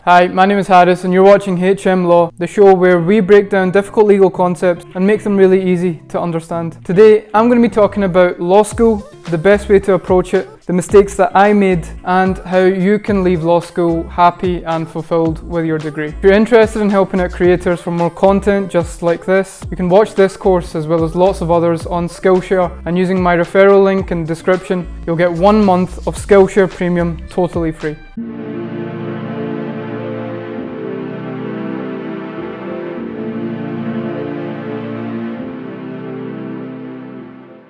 Hi, my name is Harris and you're watching HM Law, the show where we break down difficult legal concepts and make them really easy to understand. Today, I'm going to be talking about law school, the best way to approach it, the mistakes that I made, and how you can leave law school happy and fulfilled with your degree. If you're interested in helping out creators for more content just like this, you can watch this course as well as lots of others on Skillshare, and using my referral link in the description, you'll get 1 month of Skillshare Premium totally free.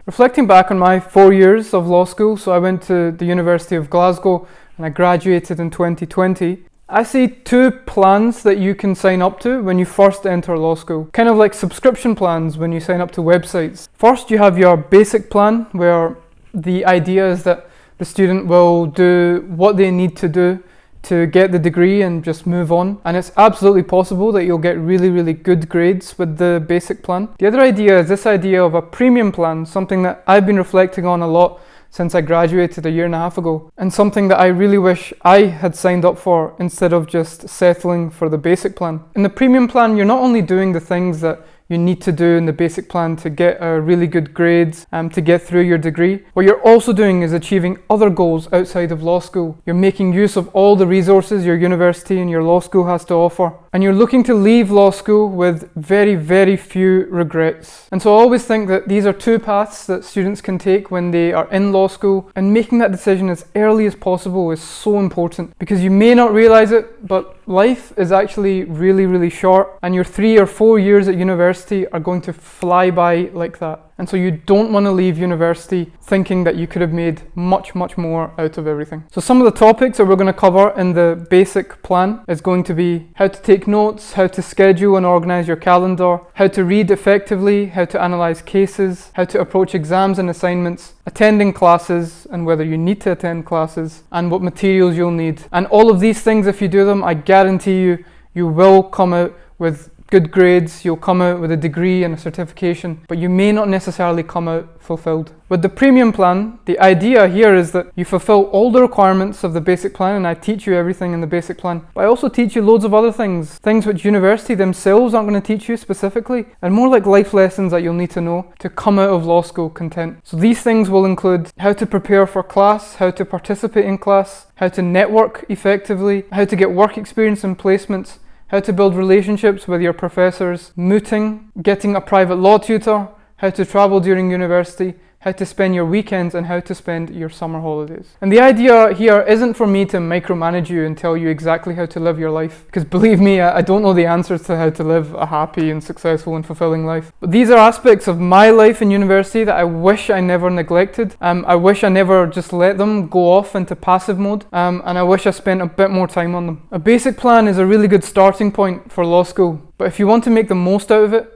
Reflecting back on my 4 years of law school, so I went to the University of Glasgow and I graduated in 2020. I see 2 plans that you can sign up to when you first enter law school. Kind of like subscription plans when you sign up to websites. First, you have your basic plan, where the idea is that the student will do what they need to do to get the degree and just move on. And it's absolutely possible that you'll get really good grades with the basic plan. The other idea is this idea of a premium plan, something that I've been reflecting on a lot since I graduated a year and a half ago, and something that I really wish I had signed up for instead of just settling for the basic plan. In the premium plan, you're not only doing the things that you need to do in the basic plan to get really good grades to get through your degree. What you're also doing is achieving other goals outside of law school. You're making use of all the resources your university and your law school has to offer. And you're looking to leave law school with very few regrets. And so I always think that these are 2 paths that students can take when they are in law school, and making that decision as early as possible is so important, because you may not realize it, but life is actually really short, and your 3 or 4 years at university are going to fly by like that. And so you don't want to leave university thinking that you could have made much more out of everything. So some of the topics that we're going to cover in the basic plan is going to be how to take notes, how to schedule and organize your calendar, how to read effectively, how to analyze cases, how to approach exams and assignments, attending classes and whether you need to attend classes, and what materials you'll need. And all of these things, if you do them, I guarantee you will come out with good grades, you'll come out with a degree and a certification, but you may not necessarily come out fulfilled. With the premium plan, the idea here is that you fulfill all the requirements of the basic plan, and I teach you everything in the basic plan, but I also teach you loads of other things which university themselves aren't going to teach you specifically, and more like life lessons that you'll need to know to come out of law school content. So these things will include how to prepare for class, how to participate in class, how to network effectively, how to get work experience and placements, how to build relationships with your professors, mooting, getting a private law tutor, how to travel during university, how to spend your weekends, and how to spend your summer holidays. And the idea here isn't for me to micromanage you and tell you exactly how to live your life, because believe me, I don't know the answers to how to live a happy and successful and fulfilling life. But these are aspects of my life in university that I wish I never neglected. I wish I never just let them go off into passive mode, and I wish I spent a bit more time on them. A basic plan is a really good starting point for law school, but if you want to make the most out of it,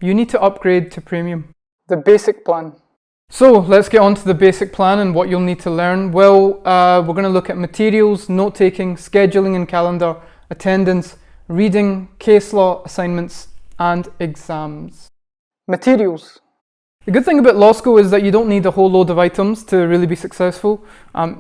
you need to upgrade to premium. The basic plan. So let's get on to the basic plan and what you'll need to learn. Well, we're going to look at materials, note-taking, scheduling and calendar, attendance, reading, case law, assignments, and exams. Materials. The good thing about law school is that you don't need a whole load of items to really be successful.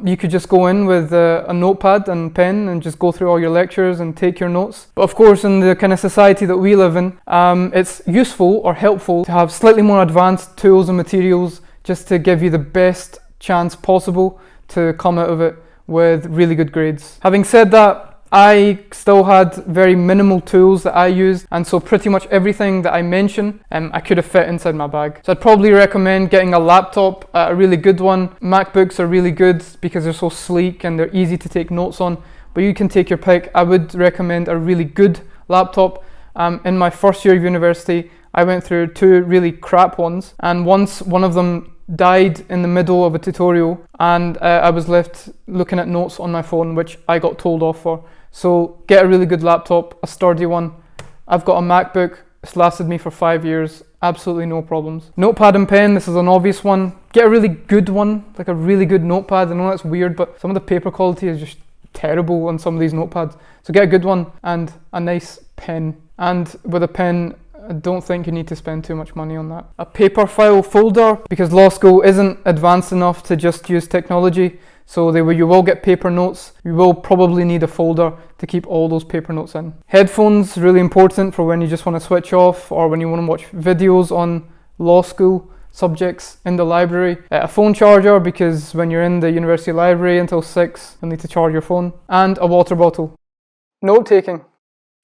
You could just go in with a notepad and pen and just go through all your lectures and take your notes. But of course, in the kind of society that we live in, it's useful or helpful to have slightly more advanced tools and materials just to give you the best chance possible to come out of it with really good grades. Having said that, I still had very minimal tools that I used, and so pretty much everything that I mention I could have fit inside my bag. So I'd probably recommend getting a laptop, a really good one. MacBooks are really good because they're so sleek and they're easy to take notes on, but you can take your pick. I would recommend a really good laptop. In my first year of university, I went through 2 really crap ones, and once one of them died in the middle of a tutorial, and I was left looking at notes on my phone, which I got told off for. So get a really good laptop, a sturdy one. I've got a MacBook, it's lasted me for 5 years, absolutely no problems. Notepad and pen, this is an obvious one. Get a really good one, like a really good notepad. I know that's weird, but some of the paper quality is just terrible on some of these notepads. So get a good one and a nice pen. And with a pen, I don't think you need to spend too much money on that. A paper file folder, because law school isn't advanced enough to just use technology. So you will get paper notes. You will probably need a folder to keep all those paper notes in. Headphones, really important for when you just want to switch off or when you want to watch videos on law school subjects in the library. A phone charger, because when you're in the university library until 6, you'll need to charge your phone. And a water bottle. Note taking.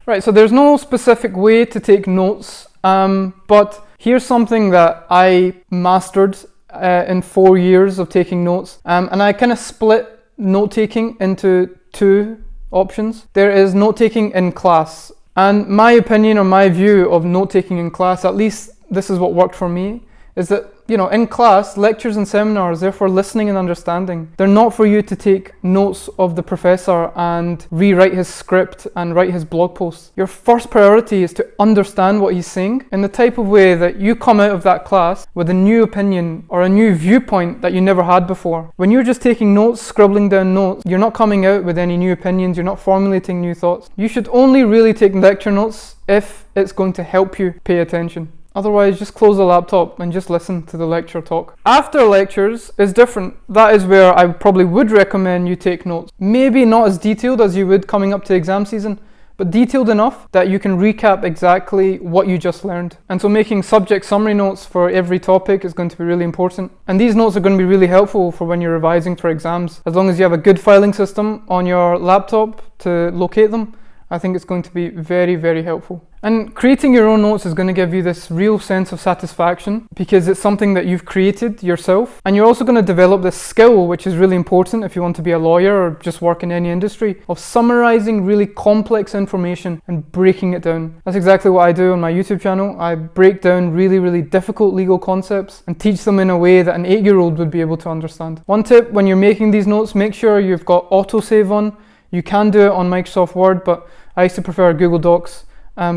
Right, so there's no specific way to take notes, but here's something that I mastered in 4 years of taking notes. And I kind of split note taking into 2 options. There is note taking in class. And my opinion or my view of note taking in class, at least this is what worked for me, is that, you know, in class, lectures and seminars, they're for listening and understanding. They're not for you to take notes of the professor and rewrite his script and write his blog posts. Your first priority is to understand what he's saying in the type of way that you come out of that class with a new opinion or a new viewpoint that you never had before. When you're just taking notes, scribbling down notes, you're not coming out with any new opinions, you're not formulating new thoughts. You should only really take lecture notes if it's going to help you pay attention. Otherwise, just close the laptop and just listen to the lecture talk. After lectures is different. That is where I probably would recommend you take notes. Maybe not as detailed as you would coming up to exam season, but detailed enough that you can recap exactly what you just learned. And so making subject summary notes for every topic is going to be really important. And these notes are going to be really helpful for when you're revising for exams. As long as you have a good filing system on your laptop to locate them, I think it's going to be very, very helpful. And creating your own notes is going to give you this real sense of satisfaction because it's something that you've created yourself. And you're also going to develop this skill, which is really important if you want to be a lawyer or just work in any industry, of summarizing really complex information and breaking it down. That's exactly what I do on my YouTube channel. I break down really, really difficult legal concepts and teach them in a way that an 8-year-old would be able to understand. One tip when you're making these notes, make sure you've got autosave on. You can do it on Microsoft Word, but I used to prefer Google Docs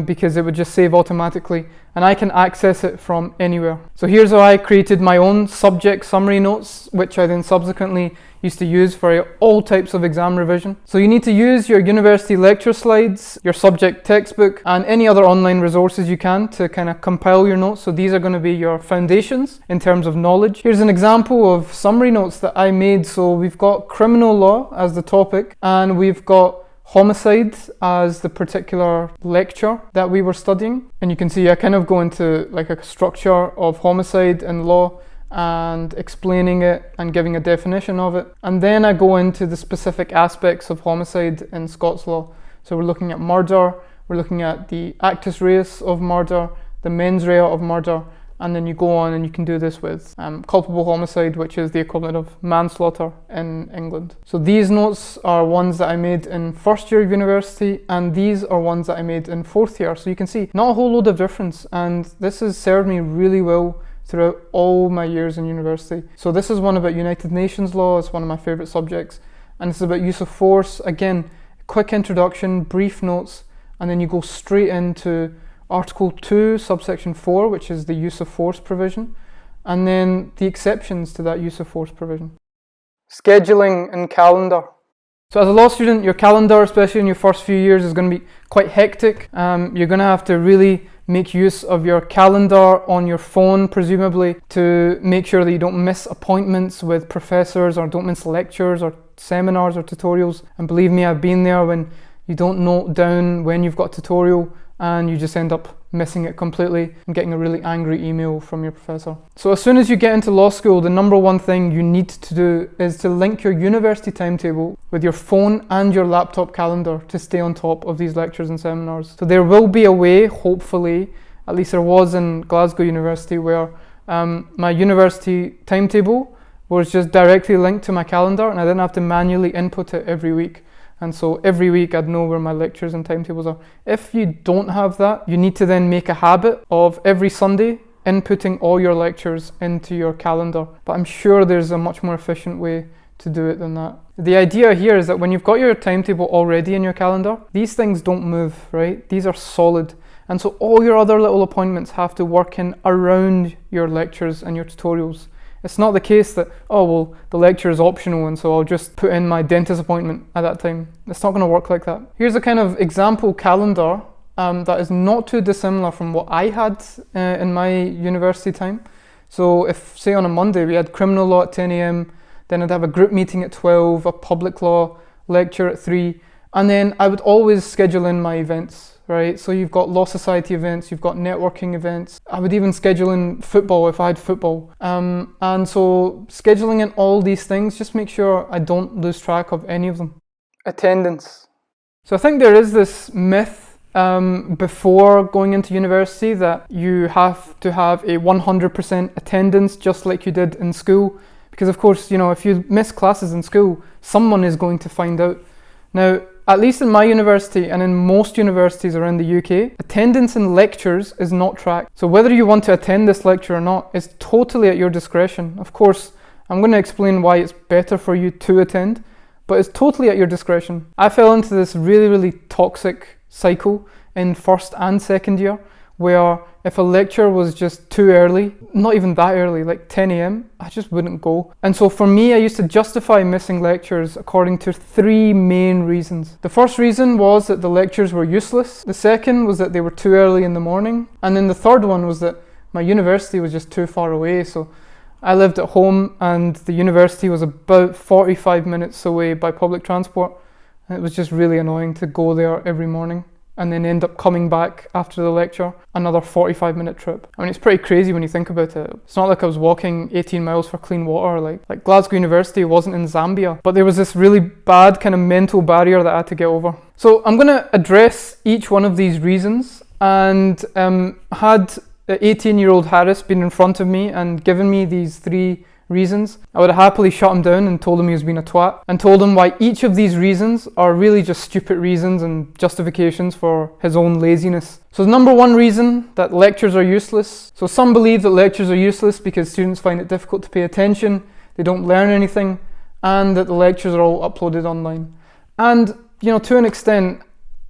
because it would just save automatically and I can access it from anywhere. So here's how I created my own subject summary notes, which I then subsequently used to use for all types of exam revision. So you need to use your university lecture slides, your subject textbook, and any other online resources you can to kind of compile your notes. So these are going to be your foundations in terms of knowledge. Here's an example of summary notes that I made. So we've got criminal law as the topic, and we've got homicide as the particular lecture that we were studying. And you can see I kind of go into like a structure of homicide and law and explaining it and giving a definition of it. And then I go into the specific aspects of homicide in Scots law. So we're looking at murder, we're looking at the actus reus of murder, the mens rea of murder, and then you go on and you can do this with culpable homicide, which is the equivalent of manslaughter in England. So these notes are ones that I made in first year of university, and these are ones that I made in fourth year. So you can see not a whole load of difference, and this has served me really well throughout all my years in university. So this is one about United Nations law. It's one of my favorite subjects, and it's about use of force. Again, quick introduction, brief notes, and then you go straight into Article 2, subsection 4, which is the use of force provision, and then the exceptions to that use of force provision. Scheduling and calendar. So as a law student, your calendar, especially in your first few years, is going to be quite hectic. You're going to have to really make use of your calendar on your phone, presumably, to make sure that you don't miss appointments with professors or don't miss lectures or seminars or tutorials. And believe me, I've been there when you don't note down when you've got a tutorial and you just end up missing it completely and getting a really angry email from your professor. So as soon as you get into law school, the number one thing you need to do is to link your university timetable with your phone and your laptop calendar to stay on top of these lectures and seminars. So there will be a way, hopefully, at least there was in Glasgow University, where my university timetable was just directly linked to my calendar and I didn't have to manually input it every week. And so every week I'd know where my lectures and timetables are. If you don't have that, you need to then make a habit of every Sunday inputting all your lectures into your calendar. But I'm sure there's a much more efficient way to do it than that. The idea here is that when you've got your timetable already in your calendar, these things don't move, right? These are solid. And so all your other little appointments have to work in around your lectures and your tutorials. It's not the case that, oh, well, the lecture is optional and so I'll just put in my dentist appointment at that time. It's not going to work like that. Here's a kind of example calendar that is not too dissimilar from what I had in my university time. So if, say on a Monday, we had criminal law at 10 a.m, then I'd have a group meeting at 12, a public law lecture at 3, and then I would always schedule in my events, right? So you've got Law Society events, you've got networking events. I would even schedule in football if I had football. And so scheduling in all these things, just make sure I don't lose track of any of them. Attendance. So I think there is this myth before going into university that you have to have a 100% attendance just like you did in school. Because of course, you know, if you miss classes in school, someone is going to find out. Now, at least in my university and in most universities around the UK, attendance in lectures is not tracked. So whether you want to attend this lecture or not is totally at your discretion. Of course, I'm going to explain why it's better for you to attend, but it's totally at your discretion. I fell into this really, really toxic cycle in first and second year, where if a lecture was just too early, not even that early, like 10 a.m, I just wouldn't go. And so for me, I used to justify missing lectures according to 3 main reasons. The first reason was that the lectures were useless. The second was that they were too early in the morning. And then the third one was that my university was just too far away. So I lived at home and the university was about 45 minutes away by public transport. And it was just really annoying to go there every morning and then end up coming back after the lecture, another 45-minute trip. I mean, it's pretty crazy when you think about it. It's not like I was walking 18 miles for clean water, like Glasgow University wasn't in Zambia, but there was this really bad kind of mental barrier that I had to get over. So I'm gonna address each one of these reasons, and had 18-year-old Harris been in front of me and given me these 3 reasons, I would have happily shut him down and told him he was being a twat, and told him why each of these reasons are really just stupid reasons and justifications for his own laziness. So the number 1 reason, that lectures are useless. So some believe that lectures are useless because students find it difficult to pay attention, they don't learn anything, and that the lectures are all uploaded online. And, you know, to an extent,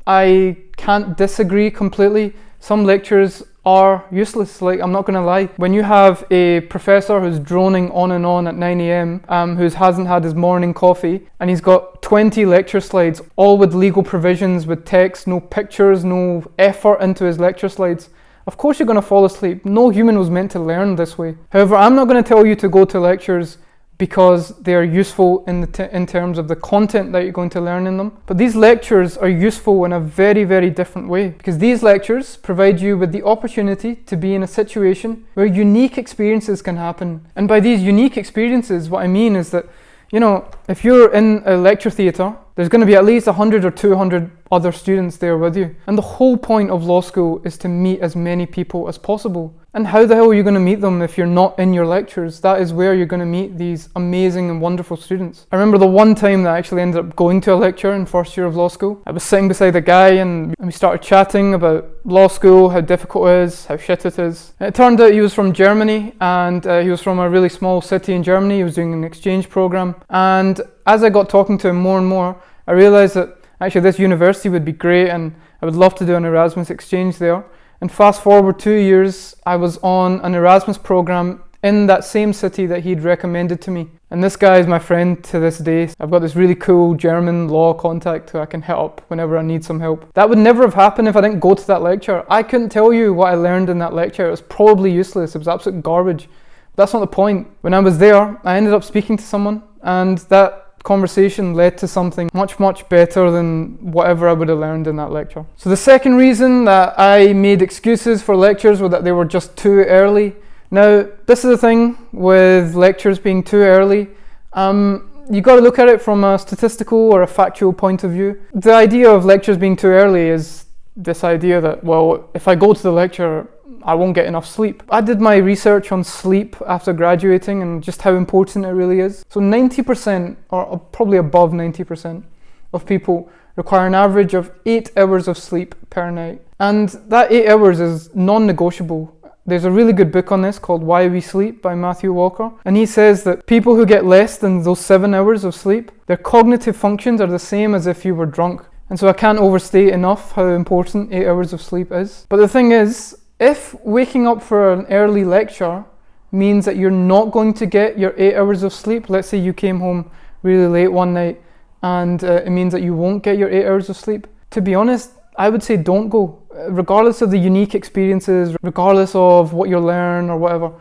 I can't disagree completely. Some lectures are useless, like, I'm not gonna lie. When you have a professor who's droning on and on at 9 a.m, who hasn't had his morning coffee, and he's got 20 lecture slides, all with legal provisions, with text, no pictures, no effort into his lecture slides, of course you're gonna fall asleep. No human was meant to learn this way. However, I'm not gonna tell you to go to lectures because they're useful in terms of the content that you're going to learn in them. But these lectures are useful in a very, very different way, because these lectures provide you with the opportunity to be in a situation where unique experiences can happen. And by these unique experiences, what I mean is that, you know, if you're in a lecture theatre, there's going to be at least 100 or 200 other students there with you. And the whole point of law school is to meet as many people as possible. And how the hell are you going to meet them if you're not in your lectures? That is where you're going to meet these amazing and wonderful students. I remember the one time that I actually ended up going to a lecture in first year of law school. I was sitting beside a guy and we started chatting about law school, how difficult it is, how shit it is. And it turned out he was from Germany, and he was from a really small city in Germany. He was doing an exchange program. And as I got talking to him more and more, I realized that actually this university would be great and I would love to do an Erasmus exchange there. And fast forward 2 years, I was on an Erasmus program in that same city that he'd recommended to me. And this guy is my friend to this day. I've got this really cool German law contact who I can hit up whenever I need some help. That would never have happened if I didn't go to that lecture. I couldn't tell you what I learned in that lecture. It was probably useless. It was absolute garbage. But that's not the point. When I was there, I ended up speaking to someone, and that conversation led to something much, much better than whatever I would have learned in that lecture. So the second reason that I made excuses for lectures was that they were just too early. Now, this is the thing with lectures being too early. You got to look at it from a statistical or a factual point of view. The idea of lectures being too early is this idea that, well, if I go to the lecture, I won't get enough sleep. I did my research on sleep after graduating and just how important it really is. So 90%, or probably above 90% of people require an average of 8 hours of sleep per night. And that 8 hours is non-negotiable. There's a really good book on this called Why We Sleep by Matthew Walker. And he says that people who get less than those 7 hours of sleep, their cognitive functions are the same as if you were drunk. And so I can't overstate enough how important 8 hours of sleep is. But the thing is, if waking up for an early lecture means that you're not going to get your 8 hours of sleep, let's say you came home really late one night and it means that you won't get your 8 hours of sleep, to be honest, I would say don't go. Regardless of the unique experiences, regardless of what you learn or whatever,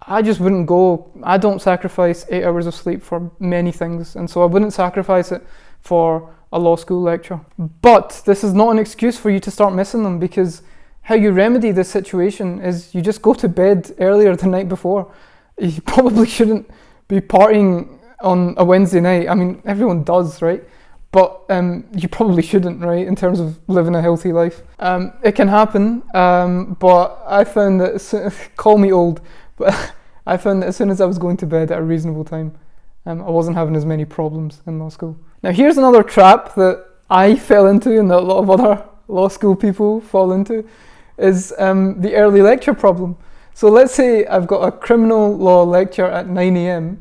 I just wouldn't go. I don't sacrifice 8 hours of sleep for many things, and so I wouldn't sacrifice it for a law school lecture. But this is not an excuse for you to start missing them, because how you remedy this situation is you just go to bed earlier the night before. You probably shouldn't be partying on a Wednesday night. I mean, everyone does, right? But you probably shouldn't, right, in terms of living a healthy life. It can happen, but I found that, call me old, but I found that as soon as I was going to bed at a reasonable time, I wasn't having as many problems in law school. Now here's another trap that I fell into and that a lot of other law school people fall into, is the early lecture problem. So let's say I've got a criminal law lecture at 9 a.m.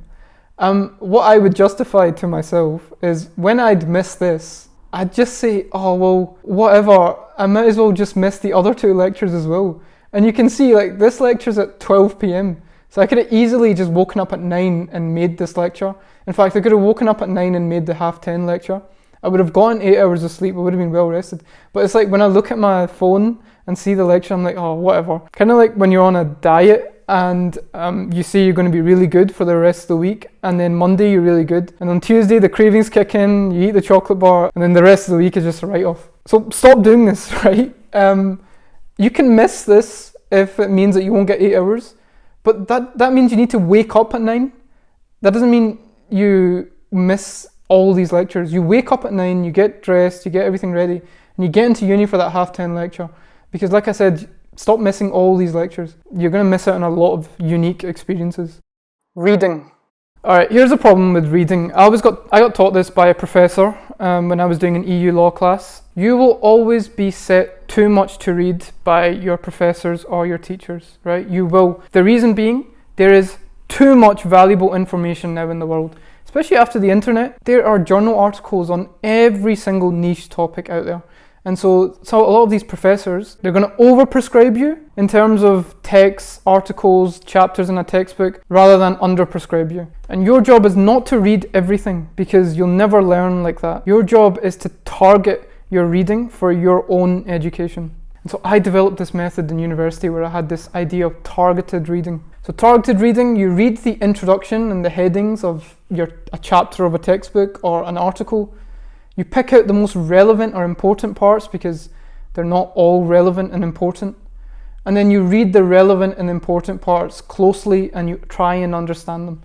What I would justify to myself is when I'd miss this, I'd just say, oh, well, whatever, I might as well just miss the other 2 lectures as well. And you can see, like, this lecture's at 12 p.m. So I could have easily just woken up at 9 and made this lecture. In fact, I could have woken up at 9 and made the 10:30 lecture. I would have gotten 8 hours of sleep, I would have been well rested. But it's like when I look at my phone and see the lecture, I'm like, oh, whatever. Kind of like when you're on a diet and you say you're going to be really good for the rest of the week, and then Monday you're really good, and on Tuesday the cravings kick in, you eat the chocolate bar, and then the rest of the week is just a write-off. So stop doing this, right? You can miss this if it means that you won't get 8 hours, but that means you need to wake up at 9. That doesn't mean you miss all these lectures. You wake up at 9, you get dressed, you get everything ready, and you get into uni for that 10:30 lecture. Because like I said, stop missing all these lectures. You're going to miss out on a lot of unique experiences. Reading. Alright, here's the problem with reading. I got taught this by a professor when I was doing an EU law class. You will always be set too much to read by your professors or your teachers, right? You will. The reason being, there is too much valuable information now in the world. Especially after the internet, there are journal articles on every single niche topic out there. And so a lot of these professors, they're going to overprescribe you in terms of texts, articles, chapters in a textbook, rather than underprescribe you. And your job is not to read everything, because you'll never learn like that. Your job is to target your reading for your own education. And so I developed this method in university where I had this idea of targeted reading. So targeted reading, you read the introduction and the headings of a chapter of a textbook or an article. You pick out the most relevant or important parts, because they're not all relevant and important. And then you read the relevant and important parts closely and you try and understand them.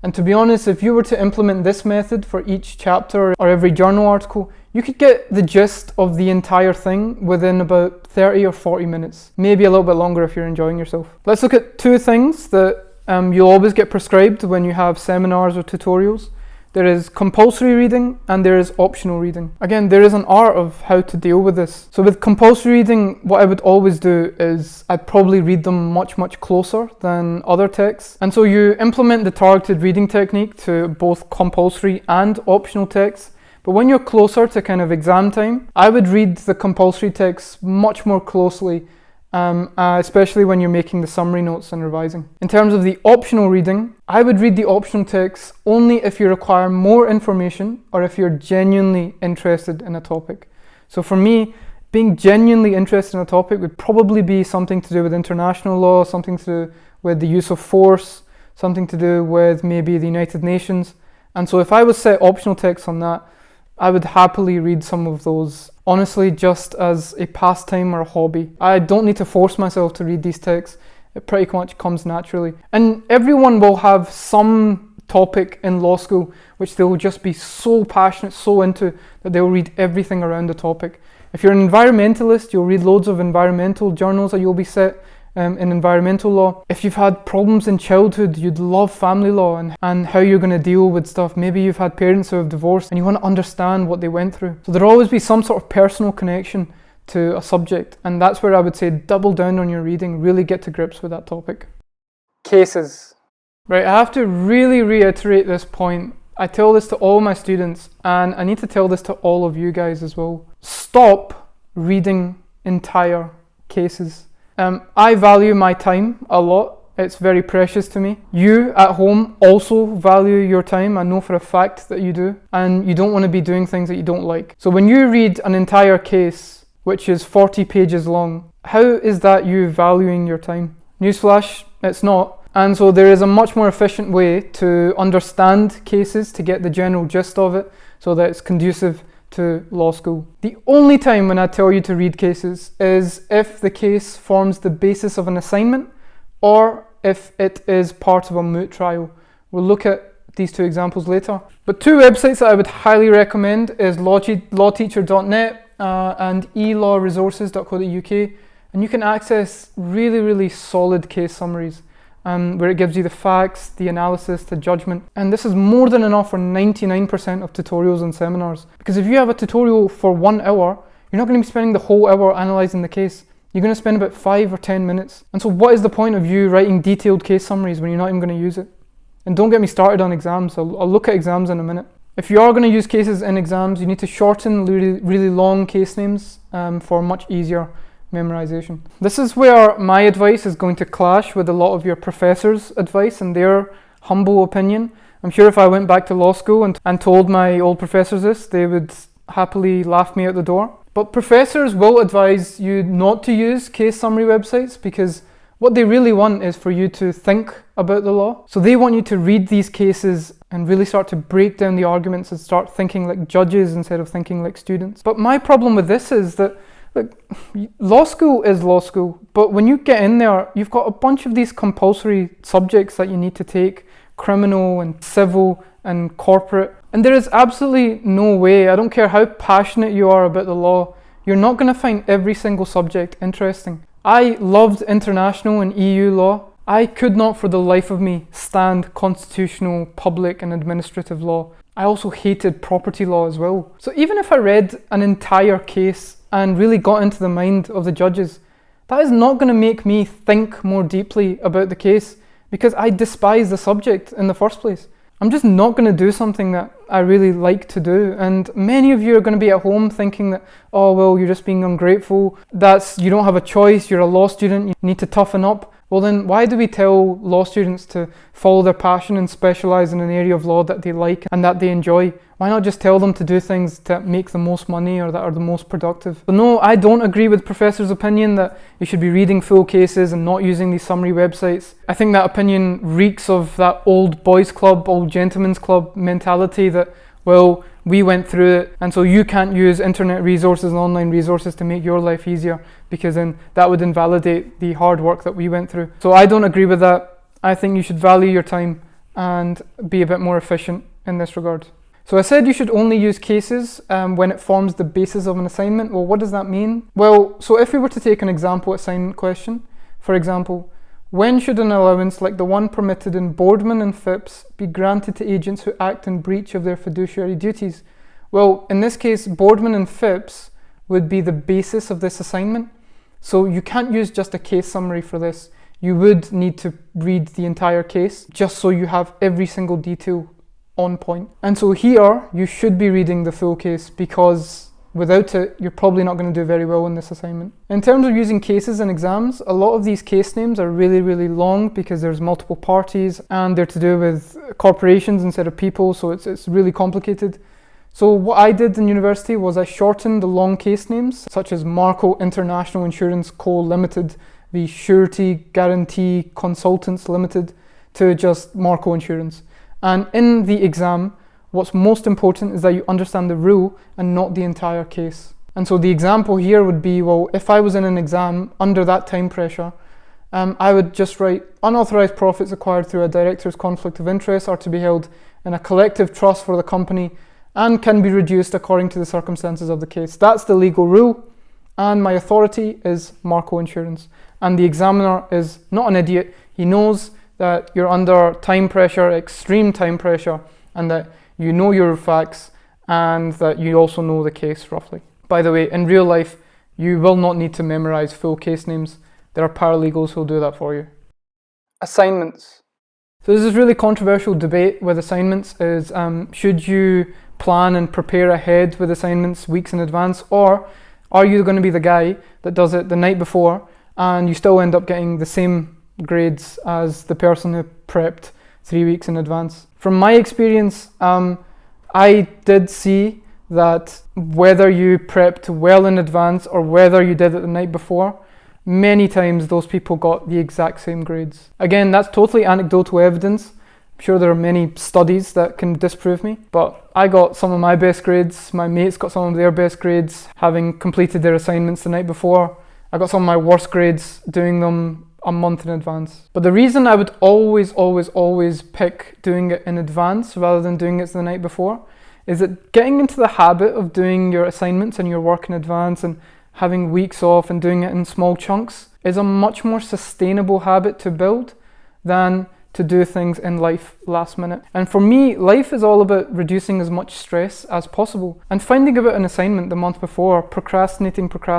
And to be honest, if you were to implement this method for each chapter or every journal article, you could get the gist of the entire thing within about 30 or 40 minutes. Maybe a little bit longer if you're enjoying yourself. Let's look at 2 things that you'll always get prescribed when you have seminars or tutorials. There is compulsory reading and there is optional reading. Again, there is an art of how to deal with this. So with compulsory reading, what I would always do is I'd probably read them much, much closer than other texts. And so you implement the targeted reading technique to both compulsory and optional texts. But when you're closer to kind of exam time, I would read the compulsory texts much more closely, especially when you're making the summary notes and revising. In terms of the optional reading, I would read the optional texts only if you require more information or if you're genuinely interested in a topic. So for me, being genuinely interested in a topic would probably be something to do with international law, something to do with the use of force, something to do with maybe the United Nations. And so if I was set optional texts on that, I would happily read some of those, honestly, just as a pastime or a hobby. I don't need to force myself to read these texts. It pretty much comes naturally. And everyone will have some topic in law school which they'll just be so passionate, so into, that they'll read everything around the topic. If you're an environmentalist, you'll read loads of environmental journals that you'll be set in environmental law. If you've had problems in childhood, you'd love family law and how you're going to deal with stuff. Maybe you've had parents who have divorced and you want to understand what they went through. So there'll always be some sort of personal connection to a subject, and that's where I would say double down on your reading, really get to grips with that topic. Cases. Right, I have to really reiterate this point. I tell this to all my students, and I need to tell this to all of you guys as well. Stop reading entire cases. I value my time a lot. It's very precious to me. You at home also value your time. I know for a fact that you do. And you don't want to be doing things that you don't like. So when you read an entire case, which is 40 pages long, how is that you valuing your time? Newsflash, it's not. And so there is a much more efficient way to understand cases, to get the general gist of it, so that it's conducive to law school. The only time when I tell you to read cases is if the case forms the basis of an assignment or if it is part of a moot trial. We'll look at these two examples later. But two websites that I would highly recommend is lawteacher.net and elawresources.co.uk, and you can access really solid case summaries where it gives you the facts, the analysis, the judgment. And this is more than enough for 99% of tutorials and seminars. Because if you have a tutorial for 1 hour, you're not going to be spending the whole hour analysing the case. You're going to spend about 5 or 10 minutes. And so what is the point of you writing detailed case summaries when you're not even going to use it? And don't get me started on exams. I'll look at exams in a minute. If you are going to use cases in exams, you need to shorten really long case names for much easier memorization. This is where my advice is going to clash with a lot of your professors' advice and their humble opinion. I'm sure if I went back to law school and told my old professors this, they would happily laugh me out the door. But professors will advise you not to use case summary websites because what they really want is for you to think about the law. So they want you to read these cases and really start to break down the arguments and start thinking like judges instead of thinking like students. But my problem with this is that look, law school is law school, but when you get in there, you've got a bunch of these compulsory subjects that you need to take, criminal and civil and corporate. And there is absolutely no way, I don't care how passionate you are about the law, you're not going to find every single subject interesting. I loved international and EU law. I could not for the life of me stand constitutional, public and administrative law. I also hated property law as well. So even if I read an entire case and really got into the mind of the judges, that is not going to make me think more deeply about the case because I despise the subject in the first place. I'm just not going to do something that I really like to do. And many of you are going to be at home thinking that, oh, well, you're just being ungrateful. You don't have a choice. You're a law student. You need to toughen up. Well, then why do we tell law students to follow their passion and specialize in an area of law that they like and that they enjoy? Why not just tell them to do things that make the most money or that are the most productive? So no, I don't agree with professors' opinion that you should be reading full cases and not using these summary websites. I think that opinion reeks of that old boys club, old gentlemen's club mentality that, well, we went through it and so you can't use internet resources and online resources to make your life easier because then that would invalidate the hard work that we went through. So I don't agree with that. I think you should value your time and be a bit more efficient in this regard. So I said you should only use cases when it forms the basis of an assignment. Well, what does that mean? Well, so if we were to take an example assignment question, for example, when should an allowance like the one permitted in Boardman and Phipps be granted to agents who act in breach of their fiduciary duties? Well, in this case, Boardman and Phipps would be the basis of this assignment. So you can't use just a case summary for this. You would need to read the entire case just so you have every single detail on point. And so here you should be reading the full case because without it, you're probably not going to do very well in this assignment. In terms of using cases in exams, a lot of these case names are really long because there's multiple parties and they're to do with corporations instead of people, so it's really complicated. So what I did in university was I shortened the long case names, such as Marco International Insurance Co. Limited, the Surety Guarantee Consultants Limited, to just Marco Insurance. And in the exam, what's most important is that you understand the rule and not the entire case. And so the example here would be, well, if I was in an exam under that time pressure, I would just write unauthorized profits acquired through a director's conflict of interest are to be held in a collective trust for the company and can be reduced according to the circumstances of the case. That's the legal rule, and my authority is Marco Insurance. And the examiner is not an idiot. He knows that you're under time pressure, extreme time pressure, and that you know your facts and that you also know the case roughly. By the way, in real life, you will not need to memorize full case names. There are paralegals who'll do that for you. Assignments. So this is really controversial debate with assignments is should you plan and prepare ahead with assignments weeks in advance, or are you going to be the guy that does it the night before and you still end up getting the same grades as the person who prepped 3 weeks in advance? From my experience, I did see that whether you prepped well in advance or whether you did it the night before many times those people got the exact same grades. Again, that's totally anecdotal evidence. I'm sure there are many studies that can disprove me, but I got some of my best grades. My mates got some of their best grades having completed their assignments the night before. I got some of my worst grades doing them a month in advance. But the reason I would always pick doing it in advance rather than doing it the night before is that getting into the habit of doing your assignments and your work in advance and having weeks off and doing it in small chunks is a much more sustainable habit to build than to do things in life last minute. And for me, life is all about reducing as much stress as possible and finding out an assignment the month before, procrastinating, putting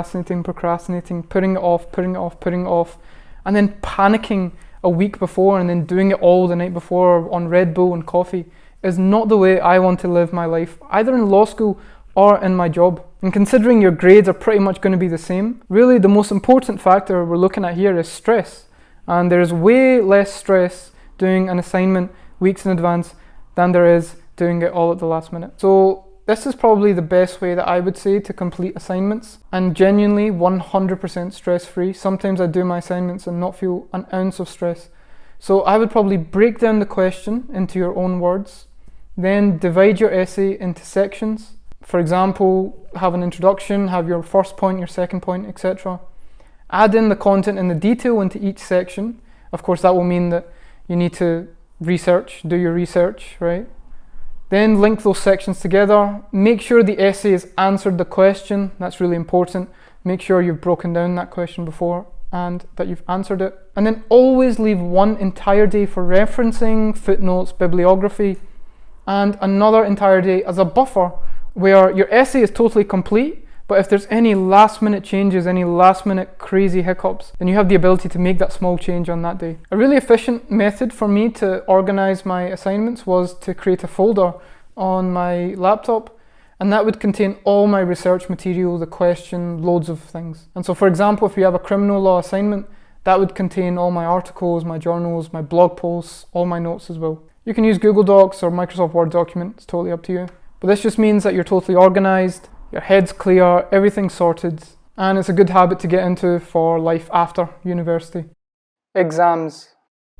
it off, and then panicking a week before and then doing it all the night before on Red Bull and coffee is not the way I want to live my life, either in law school or in my job. And considering your grades are pretty much going to be the same, really the most important factor we're looking at here is stress. And there's way less stress doing an assignment weeks in advance than there is doing it all at the last minute. So this is probably the best way that I would say to complete assignments, and genuinely 100% stress-free. Sometimes I do my assignments and not feel an ounce of stress. So I would probably break down the question into your own words, then divide your essay into sections. For example, have an introduction, have your first point, your second point, etc. Add in the content and the detail into each section. Of course, that will mean that you need to do your research, right? Then link those sections together. Make sure the essay has answered the question. That's really important. Make sure you've broken down that question before and that you've answered it. And then always leave one entire day for referencing, footnotes, bibliography, and another entire day as a buffer where your essay is totally complete, but if there's any last minute changes, any last minute crazy hiccups, then you have the ability to make that small change on that day. A really efficient method for me to organize my assignments was to create a folder on my laptop, and that would contain all my research material, the question, loads of things. And so for example, if we have a criminal law assignment, that would contain all my articles, my journals, my blog posts, all my notes as well. You can use Google Docs or Microsoft Word document, it's totally up to you. But this just means that you're totally organized, your head's clear, everything's sorted, and it's a good habit to get into for life after university. Exams.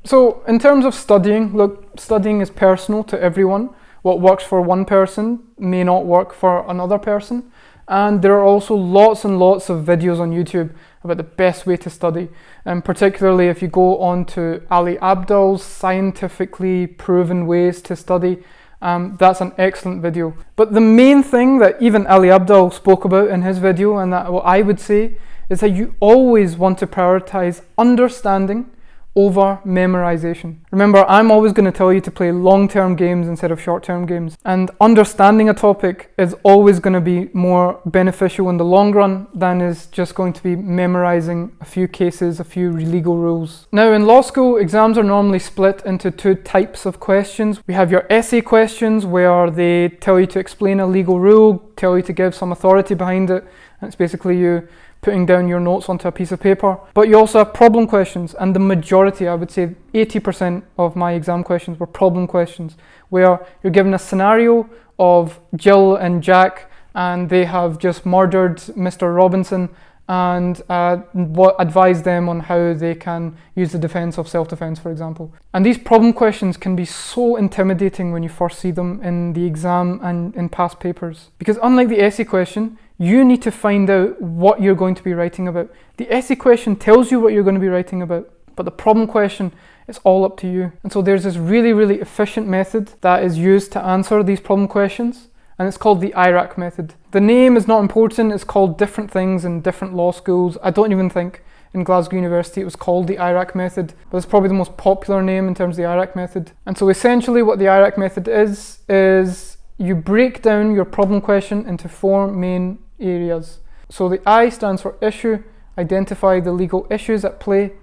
So in terms of studying, look, studying is personal to everyone. What works for one person may not work for another person. And there are also lots and lots of videos on YouTube about the best way to study. And particularly if you go on to Ali Abdaal's scientifically proven ways to study, that's an excellent video. But the main thing that even Ali Abdaal spoke about in his video, and that what I would say, is that you always want to prioritize understanding over memorization. Remember, I'm always going to tell you to play long-term games instead of short-term games. And understanding a topic is always going to be more beneficial in the long run than is just going to be memorizing a few cases, a few legal rules. Now, in law school, exams are normally split into two types of questions. We have your essay questions, where they tell you to explain a legal rule, tell you to give some authority behind it, and it's basically you putting down your notes onto a piece of paper. But you also have problem questions, and the majority, I would say 80% of my exam questions were problem questions, where you're given a scenario of Jill and Jack, and they have just murdered Mr. Robinson, and advise them on how they can use the defense of self-defense, for example. And these problem questions can be so intimidating when you first see them in the exam and in past papers. Because unlike the essay question, you need to find out what you're going to be writing about. The essay question tells you what you're going to be writing about, but the problem question is all up to you. And so there's this really, really efficient method that is used to answer these problem questions, and it's called the IRAC method. The name is not important, it's called different things in different law schools. I don't even think in Glasgow University it was called the IRAC method, but it's probably the most popular name in terms of the IRAC method. And so essentially what the IRAC method is you break down your problem question into four main areas. So the I stands for issue, identify the legal issues at play.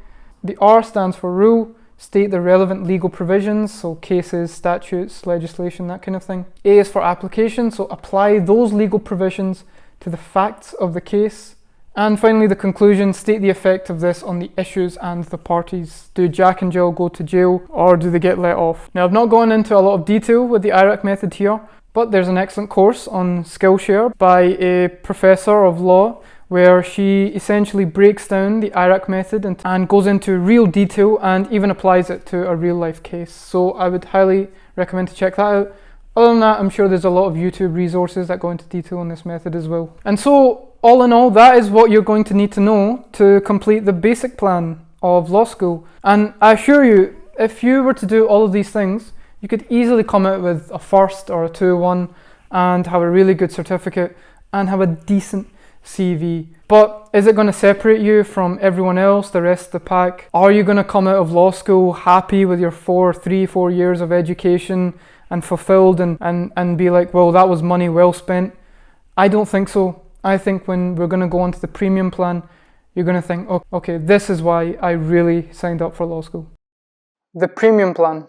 The R stands for rule, state the relevant legal provisions, so cases, statutes, legislation, that kind of thing. A is for application, so apply those legal provisions to the facts of the case. And finally, the conclusion, state the effect of this on the issues and the parties. Do Jack and Jill go to jail, or do they get let off? Now, I've not gone into a lot of detail with the IRAC method here, but there's an excellent course on Skillshare by a professor of law where she essentially breaks down the IRAC method and goes into real detail and even applies it to a real life case. So I would highly recommend to check that out. Other than that, I'm sure there's a lot of YouTube resources that go into detail on this method as well. And so, all in all, that is what you're going to need to know to complete the basic plan of law school. And I assure you, if you were to do all of these things, you could easily come out with a first or a 2-1 and have a really good certificate and have a decent CV. But is it going to separate you from everyone else, the rest of the pack? Are you going to come out of law school happy with your 4 years of education and fulfilled and be like, well, that was money well spent? I don't think so. I think when we're going to go on to the premium plan, you're going to think, oh, okay, this is why I really signed up for law school. The premium plan.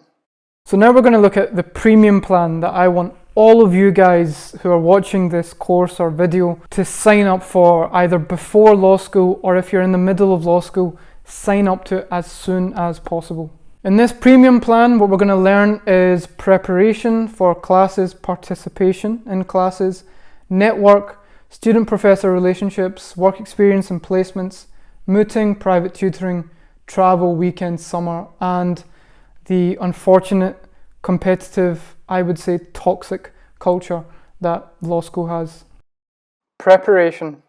So now we're going to look at the premium plan that I want all of you guys who are watching this course or video to sign up for, either before law school or if you're in the middle of law school, sign up to it as soon as possible. In this premium plan, what we're going to learn is preparation for classes, participation in classes, network, student-professor relationships, work experience and placements, mooting, private tutoring, travel, weekend, summer, and the unfortunate, competitive, I would say toxic culture that law school has. Preparation.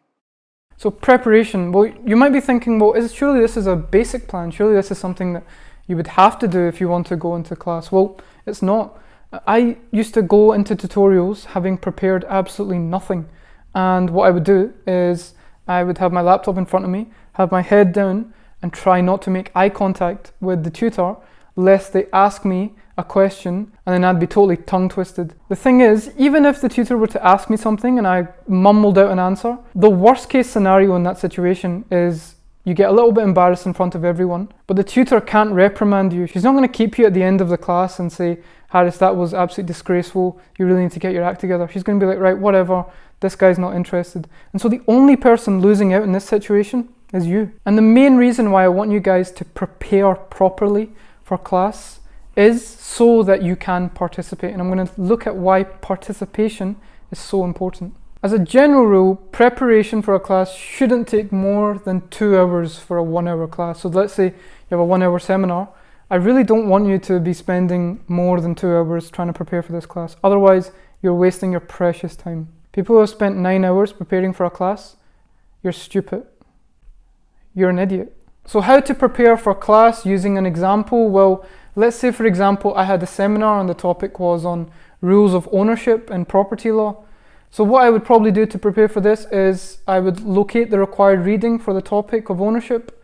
So preparation, well, you might be thinking, well, surely this is a basic plan, surely this is something that you would have to do if you want to go into class. Well, it's not. I used to go into tutorials having prepared absolutely nothing. And what I would do is I would have my laptop in front of me, have my head down and try not to make eye contact with the tutor lest they ask me a question and then I'd be totally tongue twisted. The thing is, even if the tutor were to ask me something and I mumbled out an answer, the worst case scenario in that situation is you get a little bit embarrassed in front of everyone, but the tutor can't reprimand you. She's not going to keep you at the end of the class and say, Harris, that was absolutely disgraceful, you really need to get your act together. She's going to be like, right, whatever, this guy's not interested. And so the only person losing out in this situation is you. And the main reason why I want you guys to prepare properly for class is so that you can participate. And I'm going to look at why participation is so important. As a general rule, preparation for a class shouldn't take more than 2 hours for a 1 hour class. So let's say you have a 1 hour seminar. I really don't want you to be spending more than 2 hours trying to prepare for this class. Otherwise, you're wasting your precious time. People who have spent 9 hours preparing for a class, you're stupid. You're an idiot. So how to prepare for class using an example? Well, let's say for example, I had a seminar and the topic was on rules of ownership and property law. So what I would probably do to prepare for this is I would locate the required reading for the topic of ownership.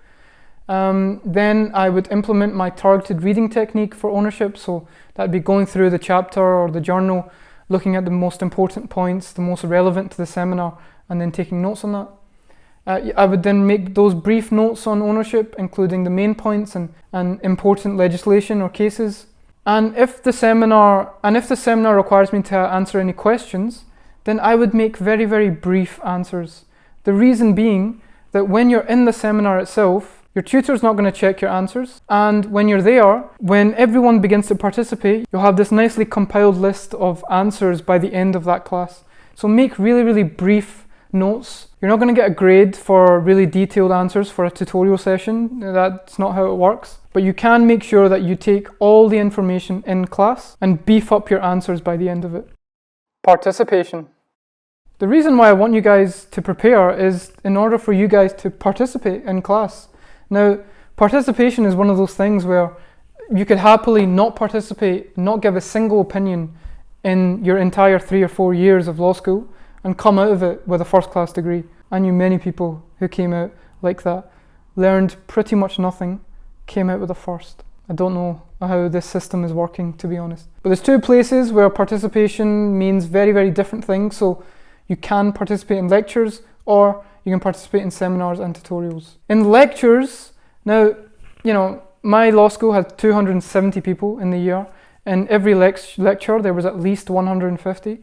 Then I would implement my targeted reading technique for ownership. So that'd be going through the chapter or the journal, looking at the most important points, the most relevant to the seminar, and then taking notes on that. I would then make those brief notes on ownership, including the main points and important legislation or cases. And if the seminar requires me to answer any questions, then I would make very, very brief answers. The reason being that when you're in the seminar itself, your tutor's not going to check your answers. And when you're there, when everyone begins to participate, you'll have this nicely compiled list of answers by the end of that class. So make really, really brief notes. You're not going to get a grade for really detailed answers for a tutorial session. That's not how it works. But you can make sure that you take all the information in class and beef up your answers by the end of it. Participation. The reason why I want you guys to prepare is in order for you guys to participate in class. Now, participation is one of those things where you could happily not participate, not give a single opinion in your entire 3 or 4 years of law school and come out of it with a first class degree. I knew many people who came out like that, learned pretty much nothing, came out with a first. I don't know how this system is working, to be honest. But there's 2 places where participation means very, very different things. So you can participate in lectures or you can participate in seminars and tutorials. In lectures, now, my law school had 270 people in the year. In every lecture, there was at least 150.